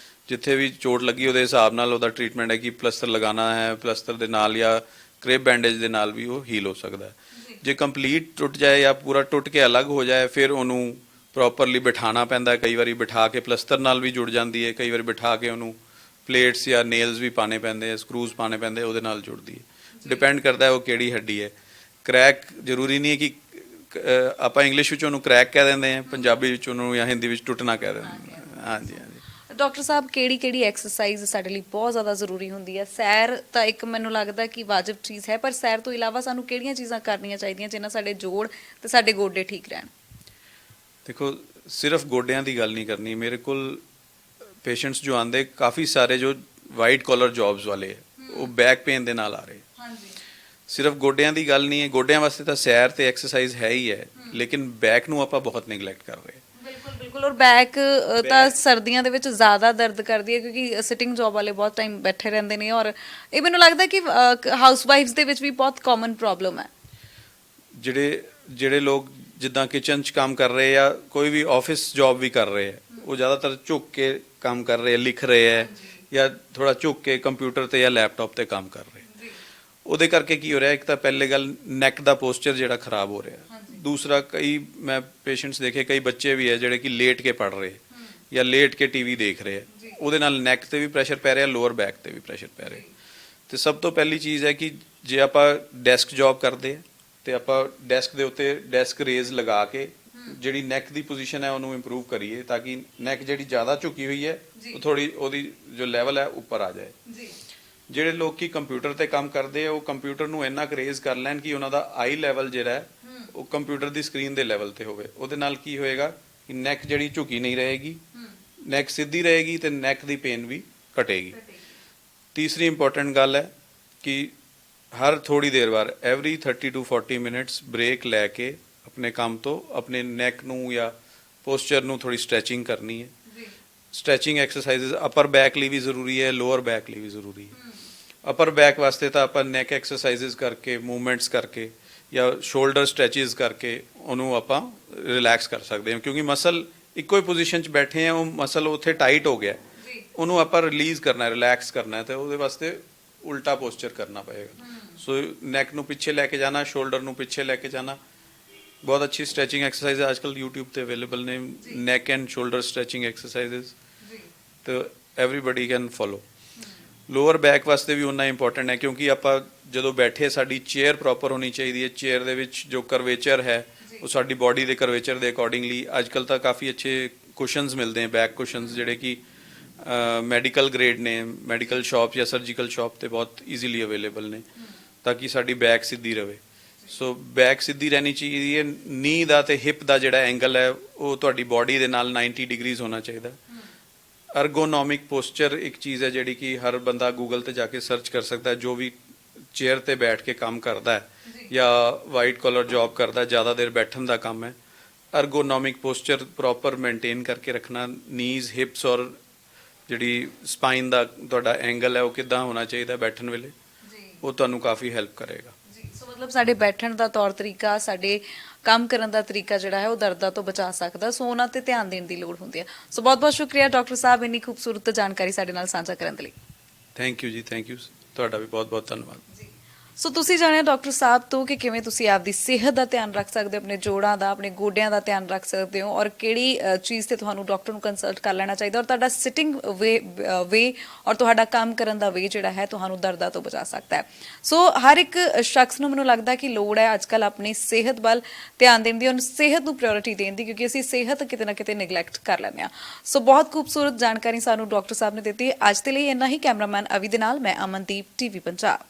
ਜਿੱਥੇ ਵੀ ਚੋਟ ਲੱਗੀ ਉਹਦੇ ਹਿਸਾਬ ਨਾਲ ਉਹਦਾ ਟ੍ਰੀਟਮੈਂਟ ਹੈ ਕਿ ਪਲਸਤਰ ਲਗਾਉਣਾ ਹੈ, ਪਲਸਤਰ ਦੇ ਨਾਲ ਜਾਂ ਕ੍ਰੇਪ ਬੈਂਡੇਜ ਦੇ ਨਾਲ ਵੀ ਉਹ ਹੀਲ ਹੋ ਸਕਦਾ ਹੈ। ਜੇ ਕੰਪਲੀਟ ਟੁੱਟ ਜਾਏ ਜਾਂ ਪੂਰਾ ਟੁੱਟ ਕੇ ਅਲੱਗ ਹੋ ਜਾਏ, ਫਿਰ ਉਹਨੂੰ ਪ੍ਰੋਪਰਲੀ ਬਿਠਾਉਣਾ ਪੈਂਦਾ। ਕਈ ਵਾਰੀ ਬਿਠਾ ਕੇ ਪਲਸਤਰ ਨਾਲ ਵੀ ਜੁੜ ਜਾਂਦੀ ਹੈ, ਕਈ ਵਾਰੀ ਬਿਠਾ ਕੇ ਉਹਨੂੰ ਪਲੇਟਸ ਜਾਂ ਨੇਲਸ ਵੀ ਪਾਣੇ ਪੈਂਦੇ ਆ, ਸਕਰੂਜ਼ ਪਾਣੇ ਪੈਂਦੇ, ਉਹਦੇ ਨਾਲ ਜੁੜਦੀ ਹੈ। ਡਿਪੈਂਡ ਕਰਦਾ ਹੈ ਉਹ ਕਿਹੜੀ ਹੱਡੀ ਹੈ। ਕ੍ਰੈਕ ਜ਼ਰੂਰੀ ਨਹੀਂ ਹੈ ਕਿ ਆਪਾਂ ਇੰਗਲਿਸ਼ ਵਿੱਚ ਉਹਨੂੰ ਕ੍ਰੈਕ ਕਹਿ ਦਿੰਦੇ ਆ, ਪੰਜਾਬੀ ਵਿੱਚ ਉਹਨੂੰ ਜਾਂ ਹਿੰਦੀ ਵਿੱਚ ਟੁੱਟਣਾ ਕਹਿ ਦਿੰਦੇ ਆ। ਹਾਂਜੀ। ਡਾਕਟਰ ਸਾਹਿਬ, ਕਿਹੜੀ ਐਕਸਰਸਾਈਜ਼ ਸਾਡੇ ਲਈ ਬਹੁਤ ਜ਼ਿਆਦਾ ਜ਼ਰੂਰੀ ਹੁੰਦੀ ਹੈ? ਸੈਰ ਤਾਂ ਇੱਕ ਮੈਨੂੰ ਲੱਗਦਾ ਕਿ ਵਾਜਬ ਚੀਜ਼ ਹੈ, ਪਰ ਸੈਰ ਤੋਂ ਇਲਾਵਾ ਸਾਨੂੰ ਕਿਹੜੀਆਂ ਚੀਜ਼ਾਂ ਕਰਨੀਆਂ ਚਾਹੀਦੀਆਂ ਜਿਨ੍ਹਾਂ ਸਾਡੇ ਜੋੜ ਤੇ ਸਾਡੇ ਗੋਡੇ ਠੀਕ ਰਹਿਣ? ਦੇਖੋ, ਸਿਰਫ ਗੋਡਿਆਂ ਦੀ ਗੱਲ ਨਹੀਂ ਕਰਨੀ। ਮੇਰੇ ਕੋਲ ਪੇਸ਼ੈਂਟਸ ਜੋ ਆਉਂਦੇ ਕਾਫੀ ਸਾਰੇ ਜੋ ਵਾਈਟ ਕਾਲਰ ਜੌਬਸ ਵਾਲੇ, ਉਹ ਬੈਕ ਪੇਨ ਦੇ ਨਾਲ ਆ ਰਹੇ। ਸਿਰਫ ਗੋਡਿਆਂ ਦੀ ਗੱਲ ਨਹੀਂ ਹੈ। ਗੋਡਿਆਂ ਵਾਸਤੇ ਤਾਂ ਸੈਰ ਤੇ ਐਕਸਰਸਾਈਜ਼ ਹੈ ਹੀ ਹੈ, ਲੇਕਿਨ ਬੈਕ ਨੂੰ ਆਪਾਂ ਬਹੁਤ ਨੈਗਲੈਕਟ ਕਰ ਰਹੇ। ਬਿਲਕੁਲ। ਔਰ ਬੈਕ ਤਾਂ ਸਰਦੀਆਂ ਦੇ ਵਿੱਚ ਜ਼ਿਆਦਾ ਦਰਦ ਕਰਦੀ ਹੈ, ਕਿਉਂਕਿ ਸਿਟਿੰਗ ਜੌਬ ਵਾਲੇ ਬਹੁਤ ਟਾਈਮ ਬੈਠੇ ਰਹਿੰਦੇ ਨੇ, ਔਰ ਇਹ ਮੈਨੂੰ ਲੱਗਦਾ ਕਿ ਹਾਊਸ ਵਾਈਫਸ ਦੇ ਵਿੱਚ ਵੀ ਬਹੁਤ ਕਾਮਨ ਪ੍ਰੋਬਲਮ ਹੈ। ਜਿਹੜੇ ਲੋਕ ਜਿੱਦਾਂ ਕਿਚਨ 'ਚ ਕੰਮ ਕਰ ਰਹੇ ਆ, ਕੋਈ ਵੀ ਆਫਿਸ ਜੌਬ ਵੀ ਕਰ ਰਹੇ ਆ, ਉਹ ਜ਼ਿਆਦਾਤਰ ਝੁੱਕ ਕੇ ਕੰਮ ਕਰ ਰਹੇ, ਲਿਖ ਰਹੇ ਹੈ ਜਾਂ ਥੋੜਾ ਝੁੱਕ ਕੇ ਕੰਪਿਊਟਰ ਤੇ ਜਾਂ ਲੈਪਟਾਪ ਤੇ ਕੰਮ ਕਰ ਰਹੇ। ਉਹਦੇ ਕਰਕੇ ਕੀ ਹੋ ਰਿਹਾ, ਇੱਕ ਤਾਂ ਪਹਿਲੇ ਗੱਲ ਨੈਕ ਦਾ ਪੋਸਚਰ ਜਿਹੜਾ ਖਰਾਬ ਹੋ ਰਿਹਾ। ਦੂਸਰਾ, ਕਈ ਮੈਂ ਪੇਸ਼ੈਂਟਸ ਦੇਖੇ, ਕਈ ਬੱਚੇ ਵੀ ਹੈ ਜਿਹੜੇ ਕਿ ਲੇਟ ਕੇ ਪੜ੍ਹ ਰਹੇ ਜਾਂ ਲੇਟ ਕੇ ਟੀਵੀ ਦੇਖ ਰਹੇ, ਉਹਦੇ ਨਾਲ ਨੈਕ ਤੇ ਵੀ ਪ੍ਰੈਸ਼ਰ ਪੈ ਰਿਹਾ, ਲੋਅਰ ਬੈਕ ਤੇ ਵੀ ਪ੍ਰੈਸ਼ਰ ਪੈ ਰਿਹਾ। ਤੇ ਸਭ ਤੋਂ ਪਹਿਲੀ ਚੀਜ਼ ਹੈ ਕਿ ਜੇ ਆਪਾਂ ਡੈਸਕ ਜੌਬ ਕਰਦੇ ਆ ਤੇ ਆਪਾਂ ਡੈਸਕ ਦੇ ਉੱਤੇ ਡੈਸਕ ਰੇਜ਼ ਲਗਾ ਕੇ ਜਿਹੜੀ ਨੈਕ ਦੀ ਪੋਜੀਸ਼ਨ ਹੈ ਉਹਨੂੰ ਇੰਪਰੂਵ ਕਰੀਏ, ਤਾਂ ਕਿ ਨੈਕ ਜਿਹੜੀ ਜ਼ਿਆਦਾ ਝੁਕੀ ਹੋਈ ਹੈ ਉਹ ਥੋੜੀ ਉਹਦੀ ਜੋ ਲੈਵਲ ਹੈ ਉੱਪਰ ਆ ਜਾਏ। ਜਿਹੜੇ ਲੋਕ ਕੀ ਕੰਪਿਊਟਰ ਤੇ ਕੰਮ ਕਰਦੇ ਆ, ਉਹ ਕੰਪਿਊਟਰ ਨੂੰ ਇੰਨਾ ਰੇਜ਼ ਕਰ ਲੈਣ ਕਿ ਉਹਨਾਂ ਦਾ ਆਈ ਲੈਵਲ ਜਿਹੜਾ ਹੈ ਉਹ ਕੰਪਿਊਟਰ ਦੀ ਸਕਰੀਨ ਦੇ ਲੈਵਲ ਤੇ ਹੋਵੇ। ਉਹਦੇ ਨਾਲ ਕੀ ਹੋਏਗਾ ਕਿ ਨੈਕ ਜਿਹੜੀ ਝੁਕੀ ਨਹੀਂ ਰਹੇਗੀ, ਨੈਕ ਸਿੱਧੀ ਰਹੇਗੀ ਤੇ ਨੈਕ ਦੀ ਪੇਨ ਵੀ ਘਟੇਗੀ। ਤੀਸਰੀ ਇੰਪੋਰਟੈਂਟ ਗੱਲ ਹੈ ਕਿ ਹਰ ਥੋੜੀ ਦੇਰ ਬਾਅਦ every 30 to 40 ਮਿੰਟਸ ਬ੍ਰੇਕ ਲੈ ਕੇ ਆਪਣੇ ਕੰਮ ਤੋਂ ਆਪਣੇ ਨੈਕ ਨੂੰ ਜਾਂ ਪੋਸਚਰ ਨੂੰ ਥੋੜੀ ਸਟ੍ਰੈਚਿੰਗ ਕਰਨੀ ਹੈ। ਸਟ੍ਰੈਚਿੰਗ ਐਕਸਰਸਾਈਜ਼ਸ ਅਪਰ ਬੈਕ ਲਈ ਵੀ ਜ਼ਰੂਰੀ ਹੈ, ਲੋਅਰ ਬੈਕ ਲਈ ਵੀ ਜ਼ਰੂਰੀ ਹੈ। ਅਪਰ ਬੈਕ ਵਾਸਤੇ ਤਾਂ ਆਪਾਂ ਨੈਕ ਐਕਸਰਸਾਈਜ਼ਸ ਕਰਕੇ, ਮੂਵਮੈਂਟਸ ਕਰਕੇ ਜਾਂ ਸ਼ੋਲਡਰ ਸਟ੍ਰੈਚਿਸ ਕਰਕੇ ਉਹਨੂੰ ਆਪਾਂ ਰਿਲੈਕਸ ਕਰ ਸਕਦੇ ਹਾਂ, ਕਿਉਂਕਿ ਮਸਲ ਇੱਕੋ ਹੀ ਪੋਜੀਸ਼ਨ 'ਚ ਬੈਠੇ ਆ, ਉਹ ਮਸਲ ਉੱਥੇ ਟਾਈਟ ਹੋ ਗਿਆ, ਉਹਨੂੰ ਆਪਾਂ ਰਿਲੀਜ਼ ਕਰਨਾ, ਰਿਲੈਕਸ ਕਰਨਾ, ਤੇ ਉਹਦੇ ਵਾਸਤੇ ਉਲਟਾ ਪੋਸਚਰ ਕਰਨਾ ਪਏਗਾ। ਸੋ ਨੈਕ ਨੂੰ ਪਿੱਛੇ ਲੈ ਕੇ ਜਾਣਾ, ਸ਼ੋਲਡਰ ਨੂੰ ਪਿੱਛੇ ਲੈ ਕੇ ਜਾਣਾ। ਬਹੁਤ ਅੱਛੀ ਸਟ੍ਰੈਚਿੰਗ ਐਕਸਰਸਾਈਜ਼ ਅੱਜ ਕੱਲ੍ਹ YouTube ਤੇ ਅਵੇਲੇਬਲ ਨੇ, neck and shoulder stretching exercises, ਤੇ everybody can follow. Lower back ਵਾਸਤੇ ਵੀ ਉਨਾ ਇੰਪੋਰਟੈਂਟ ਹੈ, ਕਿਉਂਕਿ ਆਪਾਂ ਜਦੋਂ ਬੈਠੇ ਸਾਡੀ ਚੇਅਰ ਪ੍ਰੋਪਰ ਹੋਣੀ ਚਾਹੀਦੀ ਹੈ। ਚੇਅਰ ਦੇ ਵਿੱਚ ਜੋ ਕਰਵੇਚਰ ਹੈ ਉਹ ਸਾਡੀ ਬਾਡੀ ਦੇ ਕਰਵੇਚਰ ਦੇ ਅਕੋਰਡਿੰਗਲੀ, ਅੱਜ ਕੱਲ੍ਹ ਤਾਂ ਕਾਫੀ ਅੱਛੇ ਕੁਸ਼ਨਸ ਮਿਲਦੇ ਹੈ, ਬੈਕ ਕੁਸ਼ਨਸ, ਜਿਹੜੇ ਕਿ ਮੈਡੀਕਲ ਗ੍ਰੇਡ ਨੇ, ਮੈਡੀਕਲ ਸ਼ਾਪ ਜਾਂ ਸਰਜੀਕਲ ਸ਼ਾਪ ਤੇ ਬਹੁਤ ਈਜ਼ੀਲੀ ਅਵੇਲੇਬਲ ਨੇ, ਤਾਂ ਕਿ ਸਾਡੀ ਬੈਕ ਸਿੱਧੀ ਰਵੇ। ਸੋ ਬੈਕ ਸਿੱਧੀ ਰਹਿਣੀ ਚਾਹੀਦੀ ਹੈ। ਨੀ ਦਾ ਤੇ ਹਿਪ ਦਾ ਜਿਹੜਾ ਐਂਗਲ ਹੈ ਉਹ ਤੁਹਾਡੀ ਬਾਡੀ ਦੇ ਨਾਲ 90 ਡਿਗਰੀਜ਼ ਹੋਣਾ ਚਾਹੀਦਾ। ਅਰਗੋਨੋਮਿਕ ਪੋਸਚਰ ਇੱਕ ਚੀਜ਼ ਹੈ ਜਿਹੜੀ ਕਿ ਹਰ ਬੰਦਾ ਗੂਗਲ ਤੇ ਜਾ ਕੇ ਸਰਚ ਕਰ ਸਕਦਾ ਹੈ, ਜੋ ਵੀ ਚੇਅਰ ਤੇ ਬੈਠ ਕੇ ਕੰਮ ਕਰਦਾ ਹੈ ਜਾਂ ਵਾਈਟ ਕਾਲਰ ਜੌਬ ਕਰਦਾ, ਜ਼ਿਆਦਾ ਦੇਰ ਬੈਠਣ ਦਾ ਕੰਮ ਹੈ। ਅਰਗੋਨੋਮਿਕ ਪੋਸਚਰ ਪ੍ਰੋਪਰ ਮੇਨਟੇਨ ਕਰਕੇ ਰੱਖਣਾ, ਨੀਜ਼, ਹਿਪਸ ਔਰ ਜਿਹੜੀ ਸਪਾਈਨ ਦਾ ਤੁਹਾਡਾ ਐਂਗਲ ਹੈ ਉਹ ਕਿੱਦਾਂ ਹੋਣਾ ਚਾਹੀਦਾ ਬੈਠਣ ਵੇਲੇ, ਉਹ ਤੁਹਾਨੂੰ ਕਾਫੀ ਹੈਲਪ ਕਰੇਗਾ। ਸੋ ਮਤਲਬ ਸਾਡੇ ਬੈਠਣ ਦਾ ਤੌਰ ਤਰੀਕਾ, ਸਾਡੇ ਕੰਮ ਕਰਨ ਦਾ ਤਰੀਕਾ ਜਿਹੜਾ ਹੈ ਉਹ ਦਰਦਾਂ ਤੋਂ ਬਚਾ ਸਕਦਾ। ਸੋ ਉਹਨਾਂ ਤੇ ਧਿਆਨ ਦੇਣ ਦੀ ਲੋੜ ਹੁੰਦੀ ਹੈ। ਸੋ ਬਹੁਤ ਬਹੁਤ ਸ਼ੁਕਰੀਆ ਡਾਕਟਰ ਸਾਹਿਬ, ਇੰਨੀ ਖੂਬਸੂਰਤ ਜਾਣਕਾਰੀ ਸਾਡੇ ਨਾਲ ਸਾਂਝਾ ਕਰਨ ਦੇ ਲਈ। ਥੈਂਕ ਯੂ ਜੀ, ਥੈਂਕ ਯੂ, ਤੁਹਾਡਾ ਵੀ ਬਹੁਤ ਬਹੁਤ ਧੰਨਵਾਦ। ਸੋ ਤੁਸੀਂ ਜਾਣਿਆ ਡਾਕਟਰ ਸਾਹਿਬ ਤੋਂ ਕਿ ਕਿਵੇਂ ਤੁਸੀਂ ਆਪਦੀ ਸਿਹਤ ਦਾ ਧਿਆਨ ਰੱਖ ਸਕਦੇ ਹੋ, ਆਪਣੇ ਜੋੜਾਂ ਦਾ, ਆਪਣੇ ਗੋਡਿਆਂ ਦਾ ਧਿਆਨ ਰੱਖ ਸਕਦੇ ਹੋ, ਔਰ ਕਿਹੜੀ ਚੀਜ਼ ਤੇ ਤੁਹਾਨੂੰ ਡਾਕਟਰ ਨੂੰ ਕੰਸਲਟ ਕਰ ਲੈਣਾ ਚਾਹੀਦਾ, ਔਰ ਤੁਹਾਡਾ ਸਿਟਿੰਗ ਵੇ ਔਰ ਤੁਹਾਡਾ ਕੰਮ ਕਰਨ ਦਾ ਵੇ ਜਿਹੜਾ ਹੈ ਤੁਹਾਨੂੰ ਦਰਦਾਂ ਤੋਂ ਬਚਾ ਸਕਦਾ ਹੈ। ਸੋ ਹਰ ਇੱਕ ਸ਼ਖਸ ਨੂੰ ਮੈਨੂੰ ਲੱਗਦਾ ਕਿ ਲੋੜ ਹੈ ਅੱਜ ਕੱਲ੍ਹ ਆਪਣੀ ਸਿਹਤ ਵੱਲ ਧਿਆਨ ਦੇਣ ਦੀ, ਔਰ ਸਿਹਤ ਨੂੰ ਪ੍ਰਾਇੋਰਟੀ ਦੇਣ ਦੀ, ਕਿਉਂਕਿ ਅਸੀਂ ਸਿਹਤ ਕਿਤੇ ਨਾ ਕਿਤੇ ਨਿਗਲੈਕਟ ਕਰ ਲੈਂਦੇ ਹਾਂ। ਸੋ ਬਹੁਤ ਖੂਬਸੂਰਤ ਜਾਣਕਾਰੀ ਸਾਨੂੰ ਡਾਕਟਰ ਸਾਹਿਬ ਨੇ ਦਿੱਤੀ। ਅੱਜ ਦੇ ਲਈ ਇੰਨਾ ਹੀ। ਕੈਮਰਾਮੈਨ ਅਵੀ ਦੇ ਨਾਲ ਮੈਂ ਅਮਨਦੀਪ, TV ਪੰਜਾਬ।